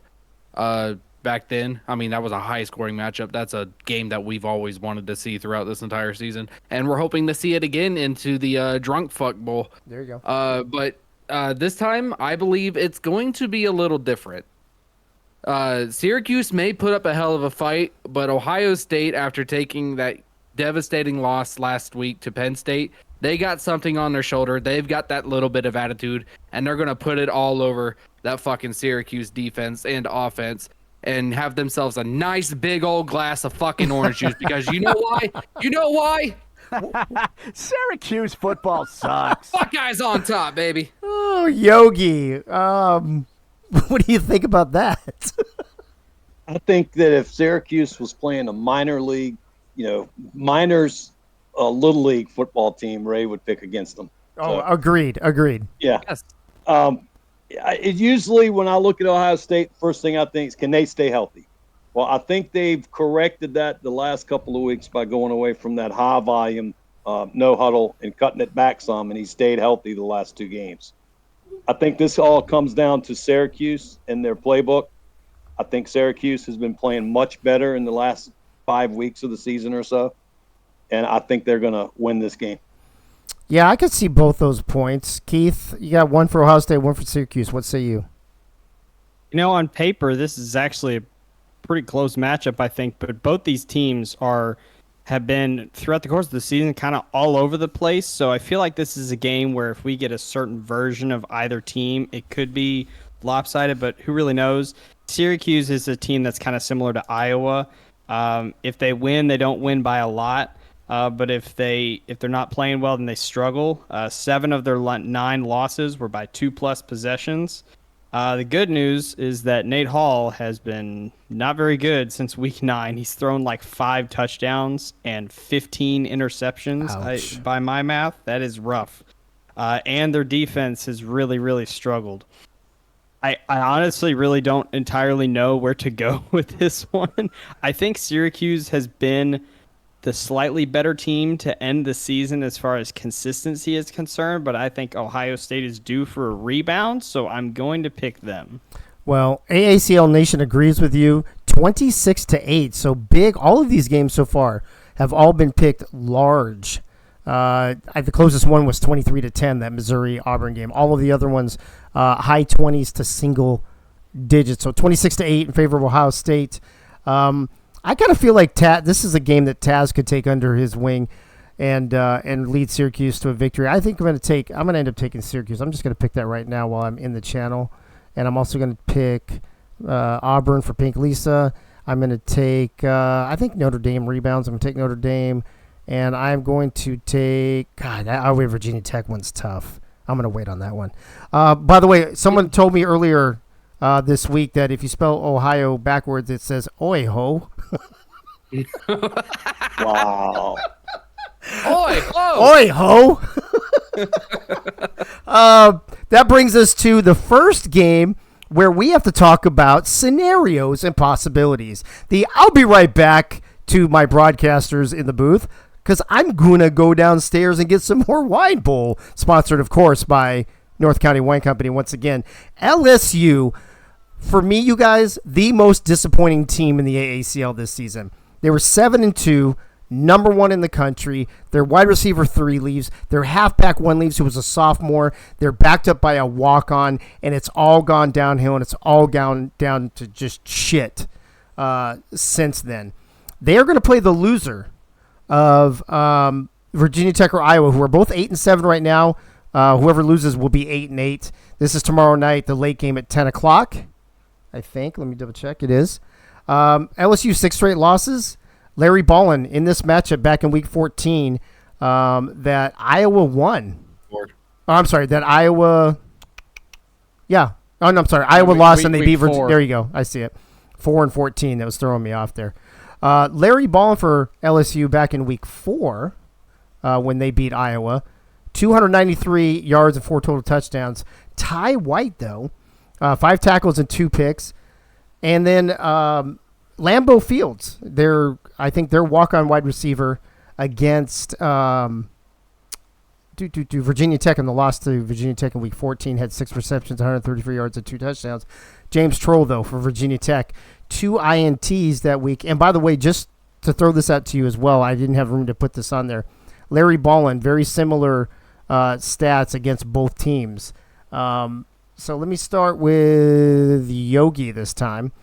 S5: Back then, I mean, that was a high-scoring matchup. That's a game that we've always wanted to see throughout this entire season. And we're hoping to see it again into the Drunk Fuck Bowl.
S2: There you go.
S5: But this time, I believe it's going to be a little different. Syracuse may put up a hell of a fight, but Ohio State, after taking that devastating loss last week to Penn State, they got something on their shoulder. They've got that little bit of attitude, and they're going to put it all over that fucking Syracuse defense and offense and have themselves a nice big old glass of fucking orange juice, because you know why? You know why?
S9: Syracuse football sucks.
S5: Buckeyes on top, baby.
S2: Oh, Yogi. What do you think about that?
S1: I think that if Syracuse was playing a minor league, minors, little league football team, Ray would pick against them.
S2: Oh, agreed.
S1: Yeah.
S5: Yes.
S1: It usually, when I look at Ohio State, first thing I think is, can they stay healthy? Well, I think they've corrected that the last couple of weeks by going away from that high volume no huddle and cutting it back some, and he stayed healthy the last 2 games. I think this all comes down to Syracuse and their playbook. I think Syracuse has been playing much better in the last 5 weeks of the season or so, and I think they're going to win this game.
S2: Yeah, I could see both those points. Keith, you got one for Ohio State, one for Syracuse. What say you?
S6: On paper, this is actually a pretty close matchup, I think. But both these teams have been throughout the course of the season kind of all over the place. So I feel like this is a game where if we get a certain version of either team, it could be lopsided. But who really knows? Syracuse is a team that's kind of similar to Iowa. If they win, they don't win by a lot. But if they're not playing well, then they struggle. 7 of their 9 losses were by 2+ possessions. The good news is that Nate Hall has been not very good since week 9. He's thrown like 5 touchdowns and 15 interceptions. By my math, that is rough. And their defense has really, really struggled. I honestly really don't entirely know where to go with this one. I think Syracuse has been the slightly better team to end the season as far as consistency is concerned, but I think Ohio State is due for a rebound, so I'm going to pick them.
S2: Well, AACL Nation agrees with you. 26-8, so big. All of these games so far have all been picked large. The closest one was 23-10, that Missouri-Auburn game. All of the other ones, high 20s to single digits. So 26-8 in favor of Ohio State. I kind of feel like this is a game that Taz could take under his wing and lead Syracuse to a victory. I think I'm going to end up taking Syracuse. I'm just going to pick that right now while I'm in the channel. And I'm also going to pick Auburn for Pink Lisa. I'm going to take, I think Notre Dame rebounds. I'm going to take Notre Dame. And I'm going to take, God, that Virginia Tech one's tough. I'm going to wait on that one. By the way, someone told me earlier this week that if you spell Ohio backwards, it says Oi Ho.
S1: Wow.
S5: Oi ho!
S2: Oi Ho! That brings us to the first game where we have to talk about scenarios and possibilities. I'll be right back to my broadcasters in the booth because I'm going to go downstairs and get some more Wine Bowl, sponsored, of course, by North County Wine Company once again. LSU, for me, you guys, the most disappointing team in the AACL this season. They were 7-2, number 1 in the country. Their wide receiver 3 leaves. Their halfback 1 leaves, who was a sophomore. They're backed up by a walk-on, and it's all gone downhill, and it's all gone down to just shit since then. They are going to play the loser of Virginia Tech or Iowa, who are both 8-7 right now. Whoever loses will be 8-8. This is tomorrow night, the late game at 10 o'clock, I think. Let me double check. It is. LSU 6 straight losses. Larry Ballin in this matchup back in week 14 that Iowa won. I'm sorry, that Iowa. Yeah. Oh, no, I'm sorry. Iowa lost and they beat Virginia. There you go. I see it. 4-14. That was throwing me off there. Larry Ballin for LSU back in week 4 when they beat Iowa. 293 yards and 4 total touchdowns. Ty White, though, 5 tackles and 2 picks. And then Lambeau Fields, I think their walk-on wide receiver against Virginia Tech in the loss to Virginia Tech in week 14, had 6 receptions, 133 yards and 2 touchdowns. James Troll, though, for Virginia Tech, 2 INTs that week. And by the way, just to throw this out to you as well, I didn't have room to put this on there. Larry Ballin, very similar stats against both teams. So let me start with Yogi this time.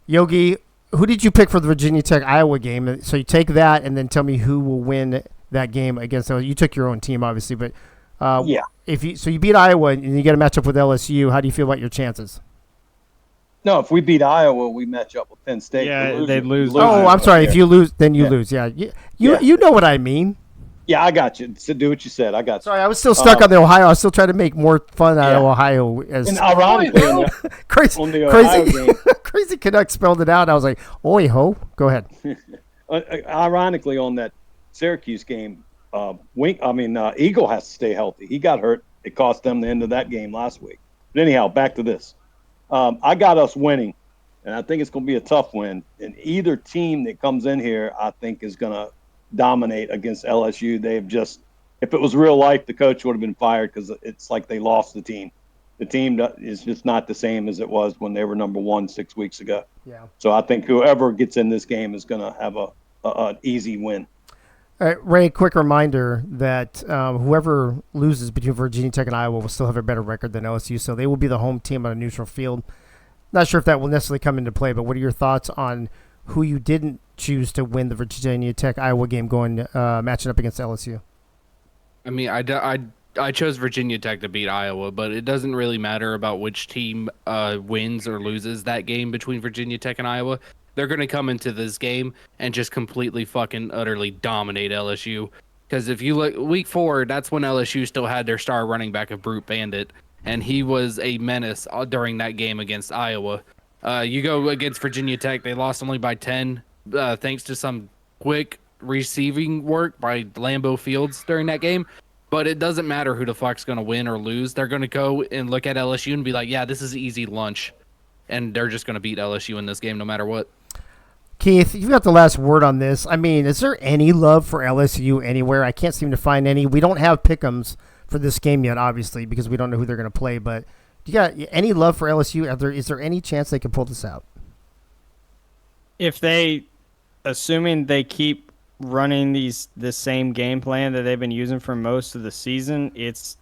S2: Yogi, who did you pick for the Virginia Tech Iowa game? So you take that and then tell me who will win that game against. You took your own team, obviously, but yeah. So you beat Iowa and you get a matchup with LSU. How do you feel about your chances?
S1: No, if we beat Iowa, we match up with Penn State.
S6: Yeah, they'd lose.
S2: Oh, I'm sorry. If you lose, then you lose. Yeah, you know what I mean.
S1: Yeah, I got you. So do what you said. I got you.
S2: Sorry, I was still stuck on the Ohio. I was still trying to make more fun out of Ohio.
S1: And ironically,
S2: crazy,
S1: on the Ohio game,
S2: crazy Canuck spelled it out. I was like, "Oi ho!" Go ahead.
S1: Ironically, on that Syracuse game, Eagle has to stay healthy. He got hurt. It cost them the end of that game last week. But anyhow, back to this. I got us winning, and I think it's going to be a tough win. And either team that comes in here, I think, is going to dominate against LSU. They have just, if it was real life, the coach would have been fired because it's like they lost the team. The team is just not the same as it was when they were number 1 6 weeks ago.
S2: Yeah.
S1: So I think whoever gets in this game is going to have an easy win.
S2: All right, Ray, quick reminder that whoever loses between Virginia Tech and Iowa will still have a better record than LSU, so they will be the home team on a neutral field. Not sure if that will necessarily come into play, but what are your thoughts on who you didn't choose to win the Virginia Tech-Iowa game matching up against LSU?
S5: I mean, I chose Virginia Tech to beat Iowa, but it doesn't really matter about which team wins or loses that game between Virginia Tech and Iowa. They're going to come into this game and just completely fucking utterly dominate LSU. Because if you look week 4, that's when LSU still had their star running back of Brute Bandit, and he was a menace during that game against Iowa. You go against Virginia Tech, they lost only by 10, thanks to some quick receiving work by Lambeau Fields during that game. But it doesn't matter who the fuck's going to win or lose. They're going to go and look at LSU and be like, yeah, this is easy lunch. And they're just going to beat LSU in this game no matter what.
S2: Keith, you've got the last word on this. I mean, is there any love for LSU anywhere? I can't seem to find any. We don't have pick'ems for this game yet, obviously, because we don't know who they're going to play. But do you got any love for LSU? Is there any chance they can pull this out?
S6: If they, assuming they keep running the same game plan that they've been using for most of the season, it's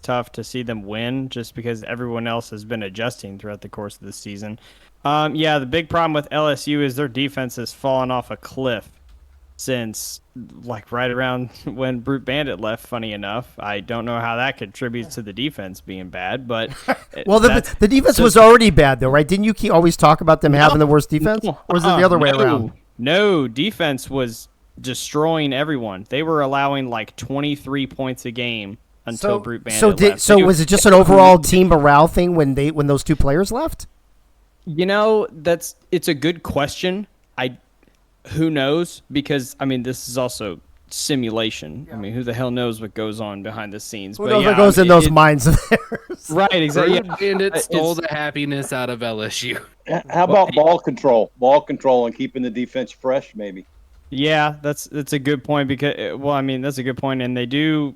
S6: tough to see them win just because everyone else has been adjusting throughout the course of the season. The big problem with LSU is their defense has fallen off a cliff since like right around when Brute Bandit left, funny enough. I don't know how that contributes to the defense being bad, but
S2: well, the defense was already bad though, right? Didn't you always talk about them having the worst defense? Or was it the other way around?
S6: No, defense was destroying everyone. They were allowing like 23 points a game until Brute Bandit left.
S2: So was it just an overall team morale thing when those two players left?
S6: You know, it's a good question. Who knows? Because I mean, this is also simulation. Yeah. I mean, who the hell knows what goes on behind the scenes?
S2: Who knows what goes in those minds of theirs?
S6: Right, exactly.
S5: Bandit stole the happiness out of LSU.
S1: How about ball control? Ball control and keeping the defense fresh, maybe.
S6: Yeah, that's a good point because that's a good point, and they do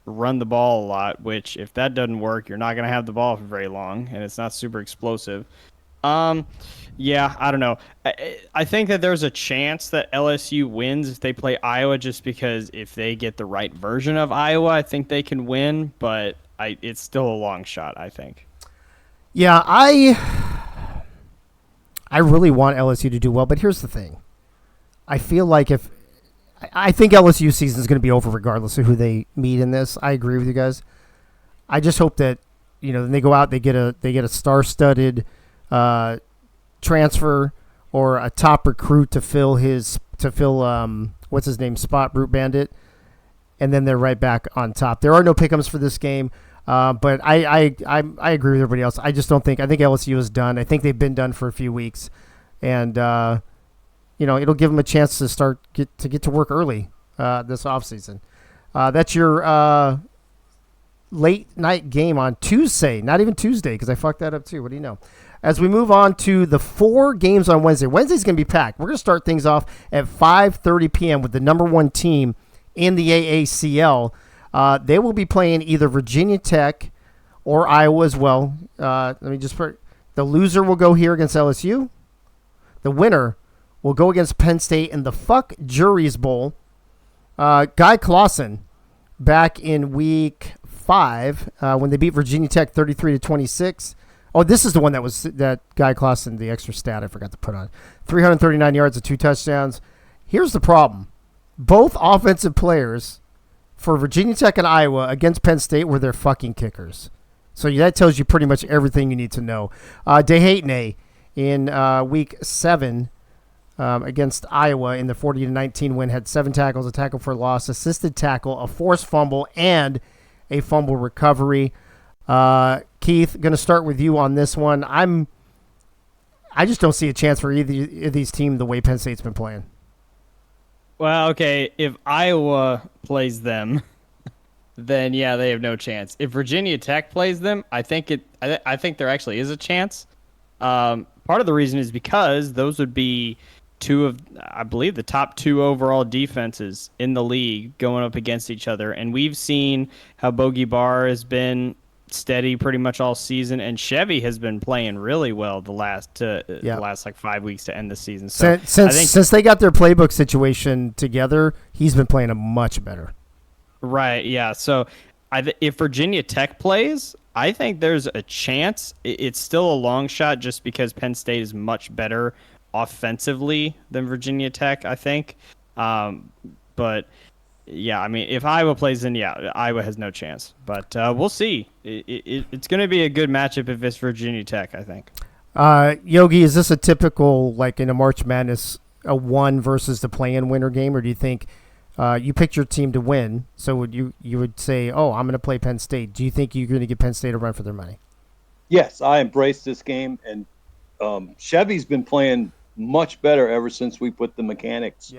S6: run the ball a lot. Which, if that doesn't work, you're not going to have the ball for very long, and it's not super explosive. I don't know. I think that there's a chance that LSU wins if they play Iowa, just because if they get the right version of Iowa, I think they can win. But it's still a long shot, I think.
S2: Yeah, I really want LSU to do well, but here's the thing. I feel like I think LSU season is going to be over regardless of who they meet in this. I agree with you guys. I just hope that then they go out, they get a star-studded transfer or a top recruit to fill what's his name, spot, Brute Bandit, and then they're right back on top. There are no pick'ems for this game, but I agree with everybody else. I just don't think. I think LSU is done. I think they've been done for a few weeks, and it'll give them a chance to get to work early this offseason. That's your late night game on Tuesday. Not even Tuesday, because I fucked that up too. What do you know? As we move on to the 4 games on Wednesday. Wednesday's going to be packed. We're going to start things off at 5:30 p.m. with the number 1 team in the AACL. They will be playing either Virginia Tech or Iowa as well. Let me just put the loser will go here against LSU. The winner will go against Penn State in the Fuck Juries Bowl. Guy Clausen back in week 5 when they beat Virginia Tech 33-26. Oh, this is the one that Guy Clausen, the extra stat I forgot to put on. 339 yards and 2 touchdowns. Here's the problem. Both offensive players for Virginia Tech and Iowa against Penn State were their fucking kickers. So that tells you pretty much everything you need to know. DeHatenay in week 7 against Iowa in the 40-19 win had 7 tackles, a tackle for loss, assisted tackle, a forced fumble, and a fumble recovery. Keith, going to start with you on this one. I just don't see a chance for either of these teams the way Penn State's been playing.
S6: Well, okay, if Iowa plays them, then yeah, they have no chance. If Virginia Tech plays them, I think there actually is a chance. Part of the reason is because those would be I believe, the top 2 overall defenses in the league going up against each other. And we've seen how Bogey Barr has been steady pretty much all season, and Chevy has been playing really well the last like 5 weeks to end the season. So
S2: since they got their playbook situation together, he's been playing a much better.
S6: Right, yeah. So if Virginia Tech plays, I think there's a chance. It's still a long shot just because Penn State is much better offensively than Virginia Tech, I think. But yeah, I mean, if Iowa plays, then yeah, Iowa has no chance. But we'll see. It's going to be a good matchup if it's Virginia Tech, I think.
S2: Yogi, is this a typical, like in a March Madness, a 1 versus the play-in winner game, or do you think you picked your team to win? So you would say, oh, I'm going to play Penn State. Do you think you're going to give Penn State a run for their money?
S1: Yes, I embrace this game, and Chevy's been playing much better ever since we put the mechanics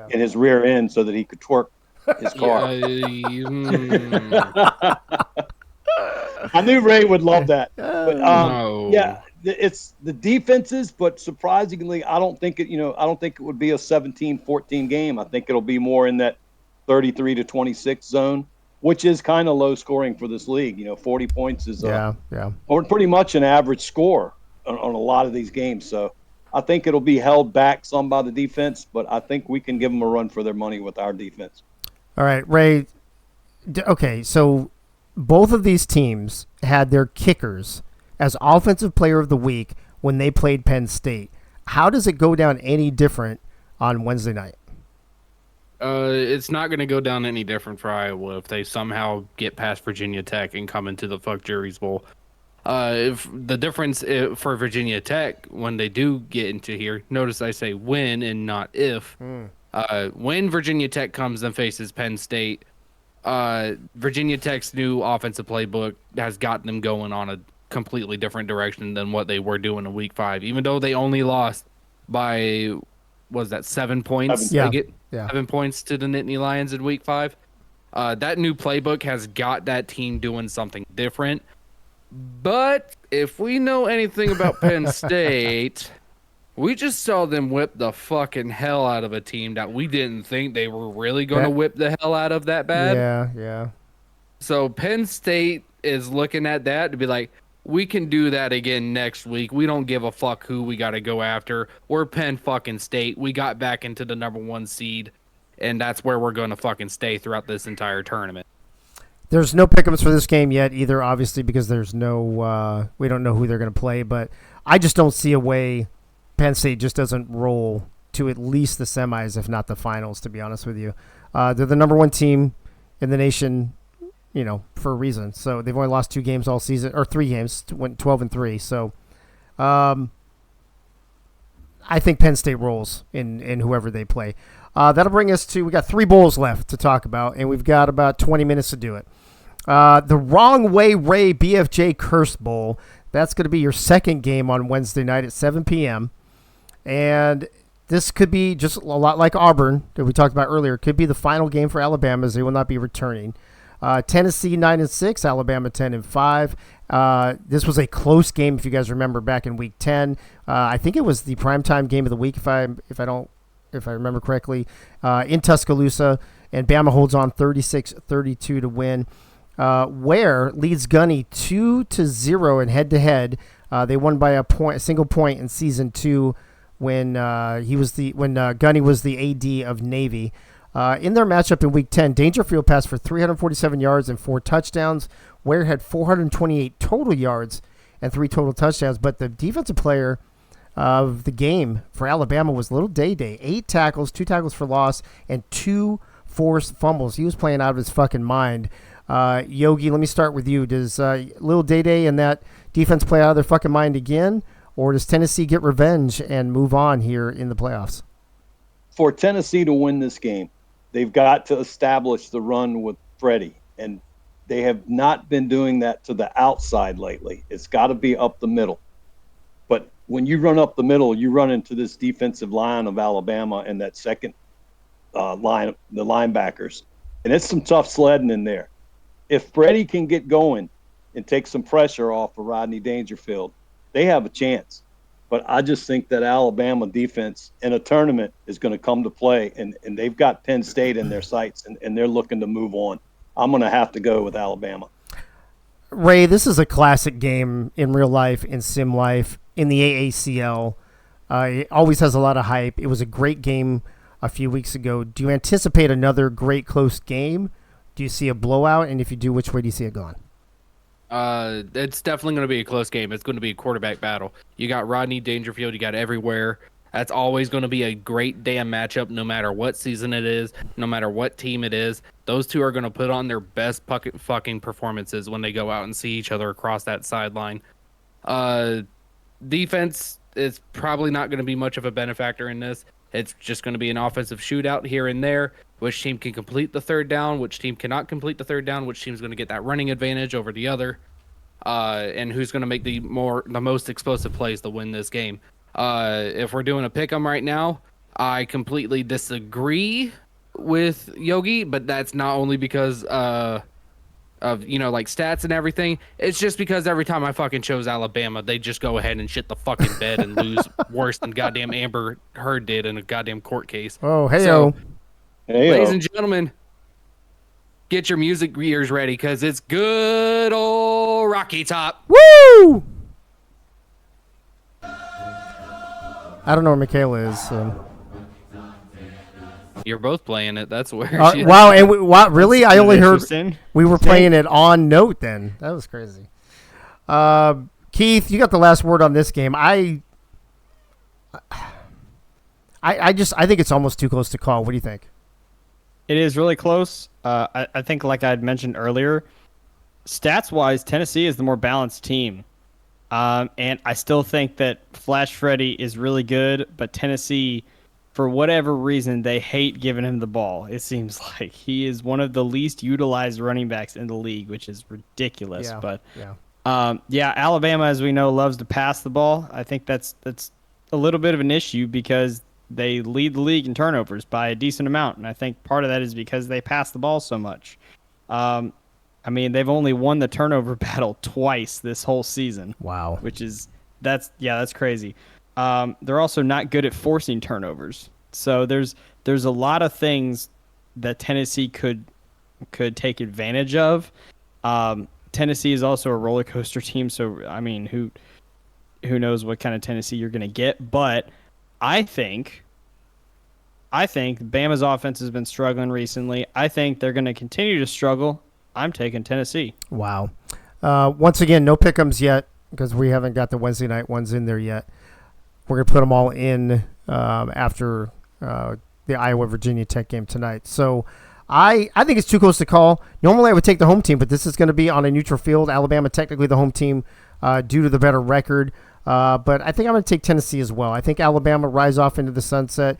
S1: in his rear end so that he could torque his car. I knew Ray would love that. But
S5: No.
S1: yeah, it's the defenses, but surprisingly, I don't think it would be a 17-14 game. I think it'll be more in that 33 to 26 zone, which is kind of low scoring for this league. 40 points is or pretty much an average score on a lot of these games. So I think it'll be held back some by the defense, but I think we can give them a run for their money with our defense.
S2: All right, Ray. Okay, so both of these teams had their kickers as Offensive Player of the Week when they played Penn State. How does it go down any different on Wednesday night?
S5: It's not going to go down any different for Iowa if they somehow get past Virginia Tech and come into the Fuck Jerry's Bowl. If the difference for Virginia Tech when they do get into here, notice I say when and not if. When Virginia Tech comes and faces Penn State, Virginia Tech's new offensive playbook has gotten them going on a completely different direction than what they were doing in Week 5. Even though they only lost by, was that 7 points? 7 points to the Nittany Lions in Week 5. That new playbook has got that team doing something different. But if we know anything about Penn State, we just saw them whip the fucking hell out of a team that we didn't think they were really going to whip the hell out of that bad.
S2: Yeah.
S5: So Penn State is looking at that to be like, we can do that again next week. We don't give a fuck who we got to go after. We're Penn fucking State. We got back into the number 1 seed, and that's where we're going to fucking stay throughout this entire tournament.
S2: There's no pick'ems for this game yet either, obviously, because there's no we don't know who they're going to play. But I just don't see a way Penn State just doesn't roll to at least the semis, if not the finals, to be honest with you. They're the number 1 team in the nation, for a reason. So they've only lost 2 games all season, or 3 games, went 12-3. So I think Penn State rolls in whoever they play. That'll bring us to, we got 3 bowls left to talk about, and we've got about 20 minutes to do it. The Wrong Way Ray BFJ Curse Bowl. That's going to be your second game on Wednesday night at 7 p.m. And this could be just a lot like Auburn that we talked about earlier. It could be the final game for Alabama, as they will not be returning. Tennessee 9-6, Alabama 10-5. This was a close game, if you guys remember, back in Week 10. I think it was the primetime game of the week, if I remember correctly, in Tuscaloosa, and Bama holds on 36-32 to win. Ware leads Gunny 2-0 in head-to-head. They won by a single point in season 2 when Gunny was the AD of Navy. In their matchup in Week 10, Dangerfield passed for 347 yards and 4 touchdowns. Ware had 428 total yards and 3 total touchdowns. But the defensive player of the game for Alabama was Little Day. 8 tackles, 2 tackles for loss, and 2 forced fumbles. He was playing out of his fucking mind. Yogi, let me start with you. Does Little Day and that defense play out of their fucking mind again? Or does Tennessee get revenge and move on here in the playoffs?
S1: For Tennessee to win this game, they've got to establish the run with Freddie, and they have not been doing that to the outside lately. It's got to be up the middle. But when you run up the middle, you run into this defensive line of Alabama and that second line, the linebackers, and it's some tough sledding in there. If Freddie can get going and take some pressure off of Rodney Dangerfield, they have a chance. but I just think that Alabama defense in a tournament is going to come to play, and they've got Penn State in their sights, and they're looking to move on. I'm going to have to go with Alabama.
S2: Ray, this is a classic game in real life, in sim life, in the AACL. It always has a lot of hype. It was a great game a few weeks ago. Do you anticipate another great close game? Do you see a blowout? And if you do, which way do you see it going?
S5: It's definitely going to be a close game. It's going to be a quarterback battle. You got Rodney Dangerfield. You got everywhere. That's always going to be a great damn matchup, no matter what season it is, no matter what team it is. Those two are going to put on their best fucking performances when they go out and see each other across that sideline. Defense is probably not going to be much of a benefactor in this. It's just going to be an offensive shootout here and there. Which team can complete the third down, which team cannot complete the third down, which team's going to get that running advantage over the other, and who's going to make the most explosive plays to win this game. If we're doing a pick 'em right now, I completely disagree with Yogi, but that's not only because of like stats and everything. It's just because every time I fucking chose Alabama, they just go ahead and shit the fucking bed and lose worse than goddamn Amber Heard did in a goddamn court case.
S2: Oh, hey-o.
S5: Ladies and gentlemen, get your music ears ready because it's good old Rocky Top.
S2: Woo! I don't know where Michaela is. So.
S5: You're both playing it. That's where.
S2: Wow! And wow, really? I only heard we were
S6: Stay.
S2: playing it on note. Then that was crazy. Keith, you got the last word on this game. I think it's almost too close to call. What do you think?
S6: It is really close. I think, like I had mentioned earlier, stats-wise, Tennessee is the more balanced team. And I still think that Flash Freddy is really good, but Tennessee, for whatever reason, they hate giving him the ball. It seems like he is one of the least utilized running backs in the league, which is ridiculous.
S2: Yeah,
S6: But
S2: yeah.
S6: Alabama, as we know, loves to pass the ball. I think that's a little bit of an issue because they lead the league in turnovers by a decent amount, and I think part of that is because they pass the ball so much. I mean, they've only won the turnover battle twice this whole season.
S2: Wow.
S6: Which is that's crazy. They're also not good at forcing turnovers. So there's a lot of things that Tennessee could take advantage of. Tennessee is also a roller coaster team, so I mean, who knows what kind of Tennessee you're going to get, but I think Bama's offense has been struggling recently. I think they're going to continue to struggle. I'm taking Tennessee.
S2: Wow. Once again, no pick'ems yet because we haven't got the Wednesday night ones in there yet. We're going to put them all in after the Iowa-Virginia Tech game tonight. So I think it's too close to call. Normally I would take the home team, but this is going to be on a neutral field. Alabama technically the home team due to the better record. But I think I'm going to take Tennessee as well. I think Alabama rise off into the sunset.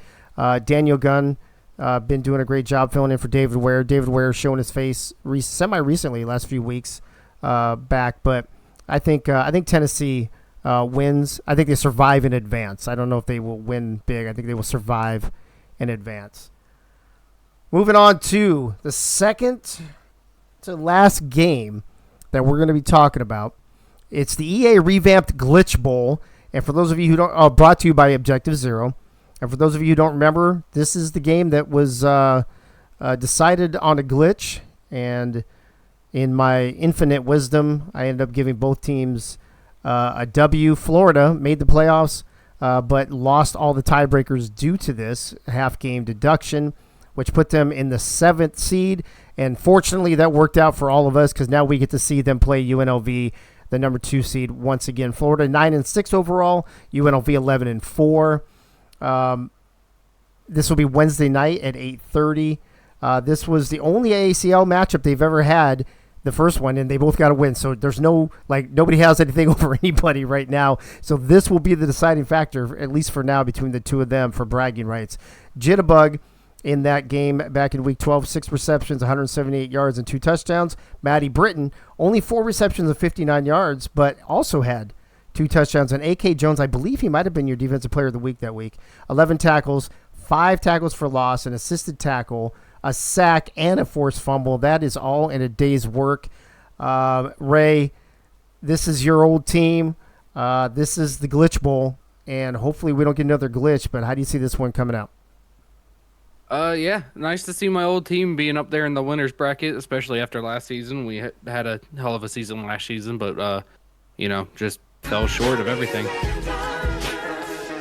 S2: Daniel Gunn been doing a great job filling in for David Ware. David Ware showing his face semi-recently, last few weeks back. But I think Tennessee wins. I think they survive in advance. I don't know if they will win big. I think they will survive in advance. Moving on to the second to last game that we're going to be talking about. It's the EA revamped Glitch Bowl, and for those of you who don't, brought to you by Objective Zero, and for those of you who don't remember, this is the game that was decided on a glitch, and in my infinite wisdom, I ended up giving both teams a W. Florida made the playoffs, but lost all the tiebreakers due to this half-game deduction, which put them in the 7th seed, and fortunately that worked out for all of us because now we get to see them play UNLV, the number 2 seed once again. Florida 9-6 overall, UNLV 11-4. This will be Wednesday night at 8:30. This was the only AACL matchup they've ever had, the first one, and they both got to win. So there's nobody has anything over anybody right now. So this will be the deciding factor, at least for now, between the two of them for bragging rights. Jitterbug in that game back in week 12, 6 receptions, 178 yards, and 2 touchdowns. Maddie Britton, only 4 receptions and 59 yards, but also had 2 touchdowns. And A.K. Jones, I believe he might have been your defensive player of the week that week. 11 tackles, 5 tackles for loss, an assisted tackle, a sack, and a forced fumble. That is all in a day's work. Ray, this is your old team. This is the Glitch Bowl. and hopefully we don't get another glitch. But how do you see this one coming out?
S5: Yeah, nice to see my old team being up there in the winners bracket, especially after last season. We had a hell of a season last season, but just fell short of everything.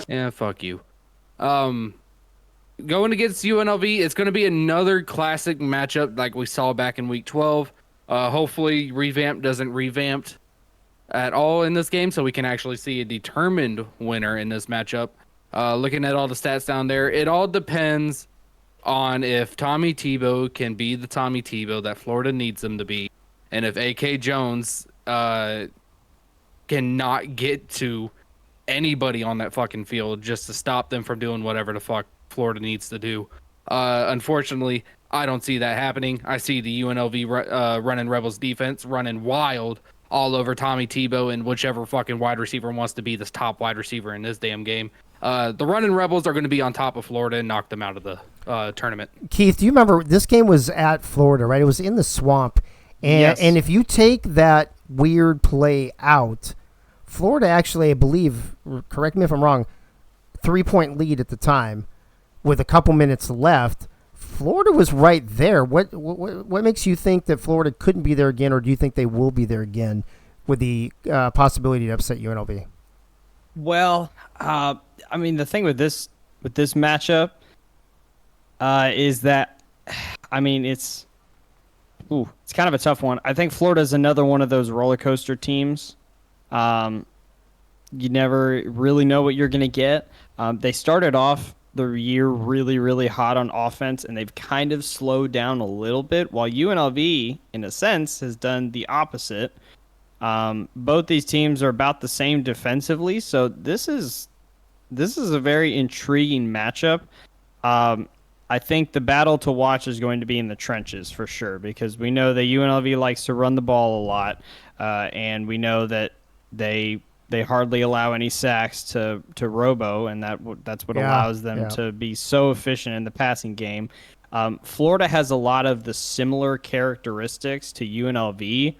S5: Yeah, fuck you. Going against UNLV, it's going to be another classic matchup like we saw back in week 12. Hopefully, Revamp doesn't revamp at all in this game, so we can actually see a determined winner in this matchup. Looking at all the stats down there, it all depends on if Tommy Tebow can be the Tommy Tebow that Florida needs him to be, and if A.K. Jones cannot get to anybody on that fucking field just to stop them from doing whatever the fuck Florida needs to do. Unfortunately, I don't see that happening. I see the UNLV running Rebels defense running wild all over Tommy Tebow and whichever fucking wide receiver wants to be this top wide receiver in this damn game. The running Rebels are going to be on top of Florida and knock them out of the tournament.
S2: Keith, do you remember this game was at Florida, right? It was in the swamp. And,
S5: Yes.
S2: and if you take that weird play out, Florida actually, I believe, correct me if I'm wrong, 3-point lead at the time with a couple minutes left. Florida was right there. What makes you think that Florida couldn't be there again, or do you think they will be there again with the possibility to upset UNLV?
S6: Well, the thing with this matchup is that, it's kind of a tough one. I think Florida's another one of those roller coaster teams. You never really know what you're going to get. They started off the year really, really hot on offense, and they've kind of slowed down a little bit, while UNLV, in a sense, has done the opposite. Both these teams are about the same defensively, so this is a very intriguing matchup. I think the battle to watch is going to be in the trenches for sure, because we know that UNLV likes to run the ball a lot, and we know that they hardly allow any sacks to Robo, and that's what allows them to be so efficient in the passing game. Florida has a lot of the similar characteristics to UNLV,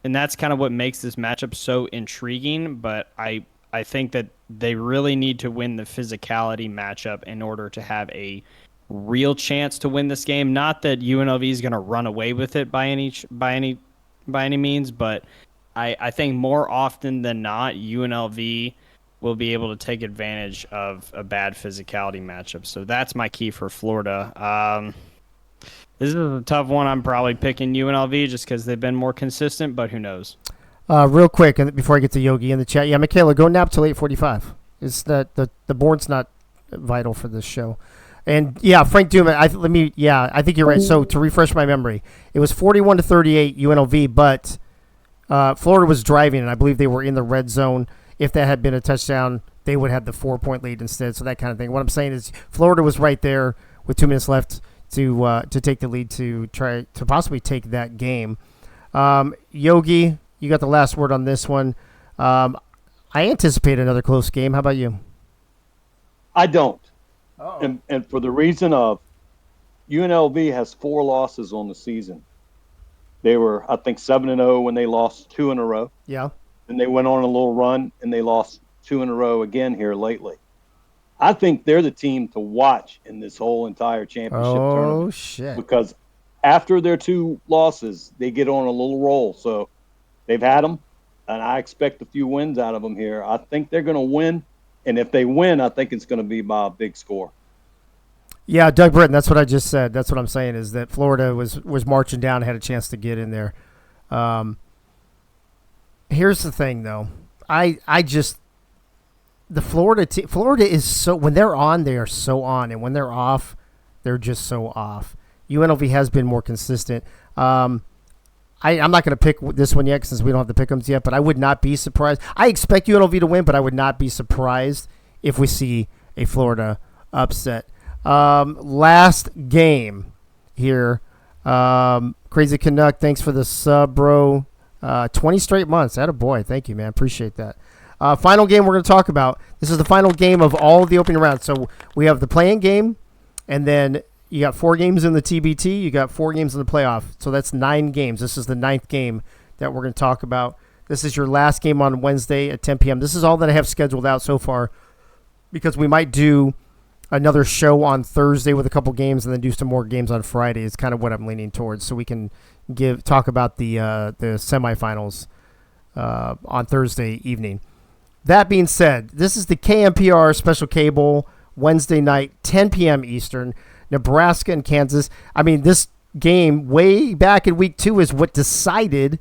S6: and that's kind of what makes this matchup so intriguing. But I think that they really need to win the physicality matchup in order to have a real chance to win this game. Not that UNLV is going to run away with it by any means, but I think more often than not, UNLV will be able to take advantage of a bad physicality matchup. So that's my key for Florida. This is a tough one. I'm probably picking UNLV just because they've been more consistent, but who knows?
S2: Real quick, and before I get to Yogi in the chat, Michaela, go nap till 8:45. It's that the board's not vital for this show. And Frank Duman, I think you're right. So to refresh my memory, it was 41-38 UNLV, but Florida was driving, and I believe they were in the red zone. If that had been a touchdown, they would have the 4-point lead instead. So that kind of thing. What I'm saying is, Florida was right there with 2 minutes left to take the lead to try to possibly take that game. Yogi, you got the last word on this one. I anticipate another close game. How about you?
S1: I don't. And for the reason of UNLV has 4 losses on the season. They were, I think, 7-0 when they lost 2 in a row.
S2: Yeah.
S1: And they went on a little run, and they lost 2 in a row again here lately. I think they're the team to watch in this whole entire championship tournament.
S2: Oh, shit.
S1: Because after their 2 losses, they get on a little roll. So they've had them, and I expect a few wins out of them here. I think they're going to win, and if they win, I think it's going to be by a big score.
S2: Yeah, Doug Britton, that's what I just said. That's what I'm saying, is that Florida was marching down and had a chance to get in there. Here's the thing, though. The Florida is so, when they're on, they are so on, and when they're off, they're just so off. UNLV has been more consistent. I'm not going to pick this one yet since we don't have the pick-ems yet, but I would not be surprised. I expect UNLV to win, but I would not be surprised if we see a Florida upset. Last game here. Crazy Canuck, thanks for the sub, bro. 20 straight months. Attaboy. Thank you, man. Appreciate that. Final game we're going to talk about. This is the final game of all of the opening rounds. So we have the play-in game, and then you got 4 games in the TBT. You got 4 games in the playoff. So that's 9 games. This is the 9th game that we're going to talk about. This is your last game on Wednesday at 10 p.m. This is all that I have scheduled out so far because we might do another show on Thursday with a couple games and then do some more games on Friday is kind of what I'm leaning towards, so we can talk about the semifinals on Thursday evening. That being said, this is the KMPR Special Cable Wednesday night, 10 p.m. Eastern, Nebraska and Kansas. I mean, this game way back in week 2 is what decided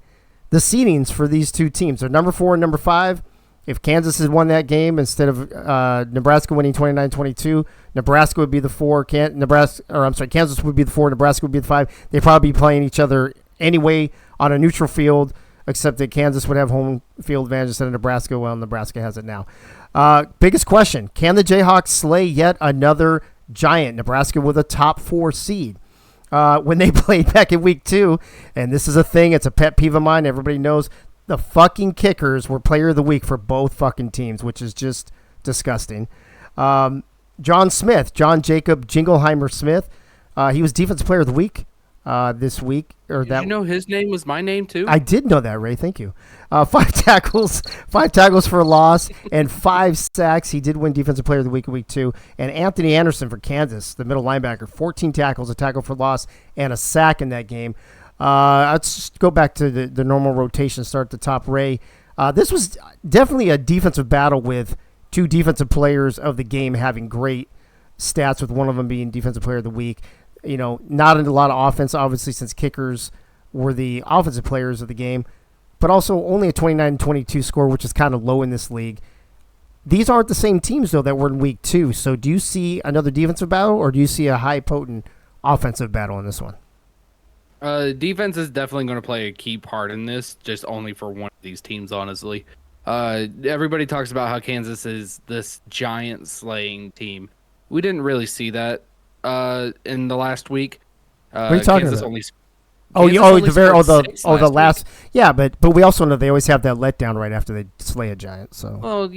S2: the seedings for these two teams. They're number 4 and number 5. If Kansas had won that game instead of Nebraska winning 29-22, Nebraska would be the 4. Kansas would be the 4. Nebraska would be the 5. They'd probably be playing each other anyway on a neutral field, except that Kansas would have home field advantage instead of Nebraska. Well, Nebraska has it now. Biggest question: can the Jayhawks slay yet another giant? Nebraska with a top 4 seed. When they played back in week 2, and this is a thing, it's a pet peeve of mine. Everybody knows. The fucking kickers were player of the week for both fucking teams, which is just disgusting. John Jacob Jingleheimer Smith, he was defensive player of the week this week.
S5: Did you know his name was my name too?
S2: I did know that, Ray. Thank you. 5 tackles for a loss, and 5 sacks. He did win defensive player of the week in week 2. And Anthony Anderson for Kansas, the middle linebacker, 14 tackles, a tackle for loss, and a sack in that game. Let's just go back to the normal rotation, start at the top. Ray, this was definitely a defensive battle with 2 defensive players of the game having great stats, with one of them being defensive player of the week. You know, not a lot of offense, obviously, since kickers were the offensive players of the game, but also only a 29-22 score, which is kind of low in this league. These aren't the same teams, though, that were in week 2. So do you see another defensive battle, or do you see a high potent offensive battle in this one?
S5: Defense is definitely going to play a key part in this, just only for one of these teams, honestly. Everybody talks about how Kansas is this giant slaying team. We didn't really see that in the last week.
S2: What are you talking
S5: Kansas
S2: about?
S5: The
S2: last. Yeah, but we also know they always have that letdown right after they slay a giant. So
S5: well,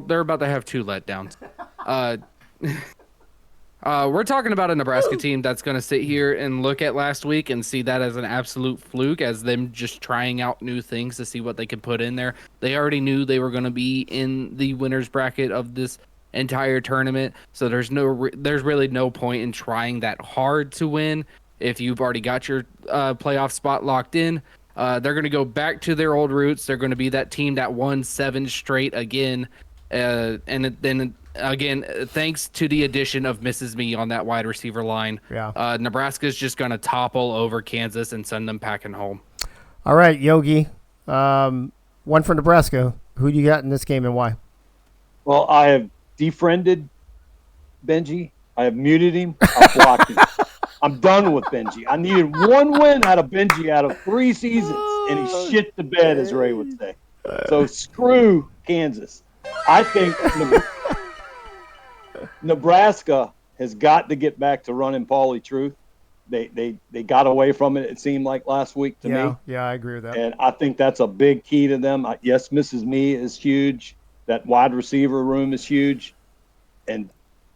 S5: they're about to have 2 letdowns. We're talking about a Nebraska team that's going to sit here and look at last week and see that as an absolute fluke, as them just trying out new things to see what they can put in there. They already knew they were going to be in the winner's bracket of this entire tournament, so there's really no point in trying that hard to win if you've already got your playoff spot locked in. They're going to go back to their old roots. They're going to be that team that won 7 straight again, and then again, thanks to the addition of Mrs. Me on that wide receiver line, Nebraska's just going to topple over Kansas and send them packing home.
S2: All right, Yogi. One for Nebraska. Who do you got in this game and why?
S1: Well, I have defriended Benji. I have muted him. I've blocked him. I'm done with Benji. I needed 1 win out of Benji out of 3 seasons, and he shit the bed, as Ray would say. So screw Kansas. I think Nebraska has got to get back to running Pauly Truth. They got away from it seemed like last week to me.
S2: Yeah, I agree with that.
S1: And I think that's a big key to them. Yes, Mrs. Me is huge. That wide receiver room is huge. And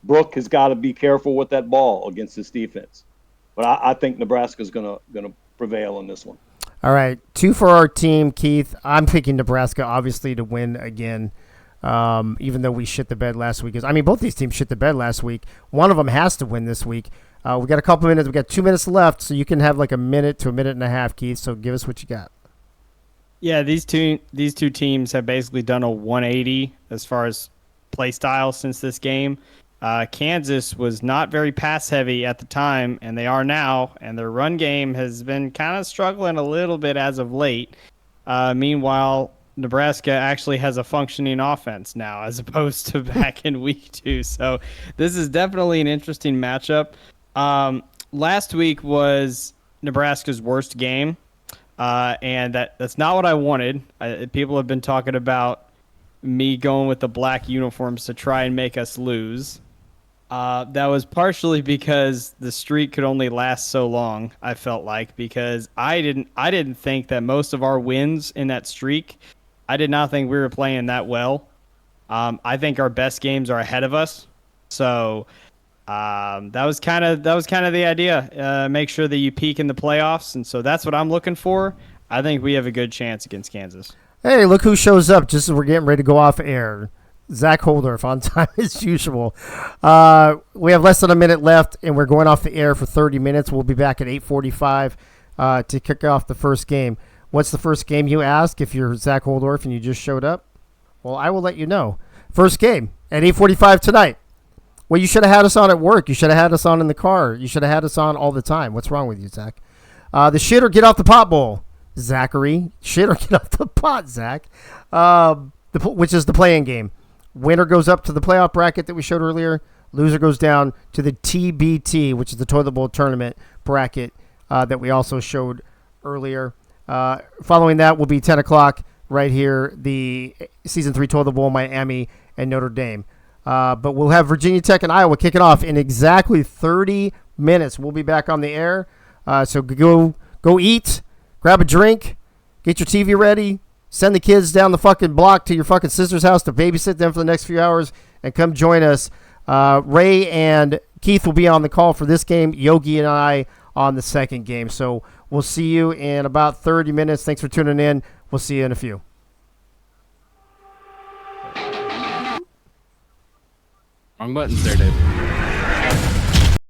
S1: Brooke has got to be careful with that ball against this defense. But I think Nebraska's gonna prevail in this one.
S2: All right, 2 for our team, Keith. I'm picking Nebraska, obviously, to win again. Even though we shit the bed last week. I mean, both these teams shit the bed last week. One of them has to win this week. We got a couple minutes. We got 2 minutes left, so you can have like a minute to a minute and a half, Keith. So give us what you got.
S6: Yeah, these two teams have basically done a 180 as far as play style since this game. Kansas was not very pass heavy at the time, and they are now, and their run game has been kind of struggling a little bit as of late. Meanwhile, Nebraska actually has a functioning offense now as opposed to back in week 2. So this is definitely an interesting matchup. Last week was Nebraska's worst game, and that's not what I wanted. People have been talking about me going with the black uniforms to try and make us lose. That was partially because the streak could only last so long, I felt like, because I didn't think that most of our wins in that streak, I did not think we were playing that well. I think our best games are ahead of us. So that was kind of the idea. Make sure that you peak in the playoffs, and so that's what I'm looking for. I think we have a good chance against Kansas.
S2: Hey, look who shows up just as we're getting ready to go off air. Zach Holdorf on time as usual. We have less than a minute left, and we're going off the air for 30 minutes. We'll be back at 8:45 to kick off the first game. What's the first game, you ask, if you're Zach Holdorf and you just showed up? Well, I will let you know. First game at 8:45 tonight. Well, you should have had us on at work. You should have had us on in the car. You should have had us on all the time. What's wrong with you, Zach? The shit or get off the pot bowl. Zachary. Shit or get off the pot, Zach. Which is the play-in game. Winner goes up to the playoff bracket that we showed earlier. Loser goes down to the TBT, which is the Toilet Bowl tournament bracket that we also showed earlier. Following that will be 10 o'clock right here, the Season 3 Toilet Bowl, Miami and Notre Dame. But we'll have Virginia Tech and Iowa kicking off in exactly 30 minutes. We'll be back on the air. So go eat, grab a drink, get your TV ready, send the kids down the fucking block to your fucking sister's house to babysit them for the next few hours, and come join us. Ray and Keith will be on the call for this game. Yogi and I on the second game. So we'll see you in about 30 minutes. Thanks for tuning in. We'll see you in a few.
S5: Wrong buttons there, Dave.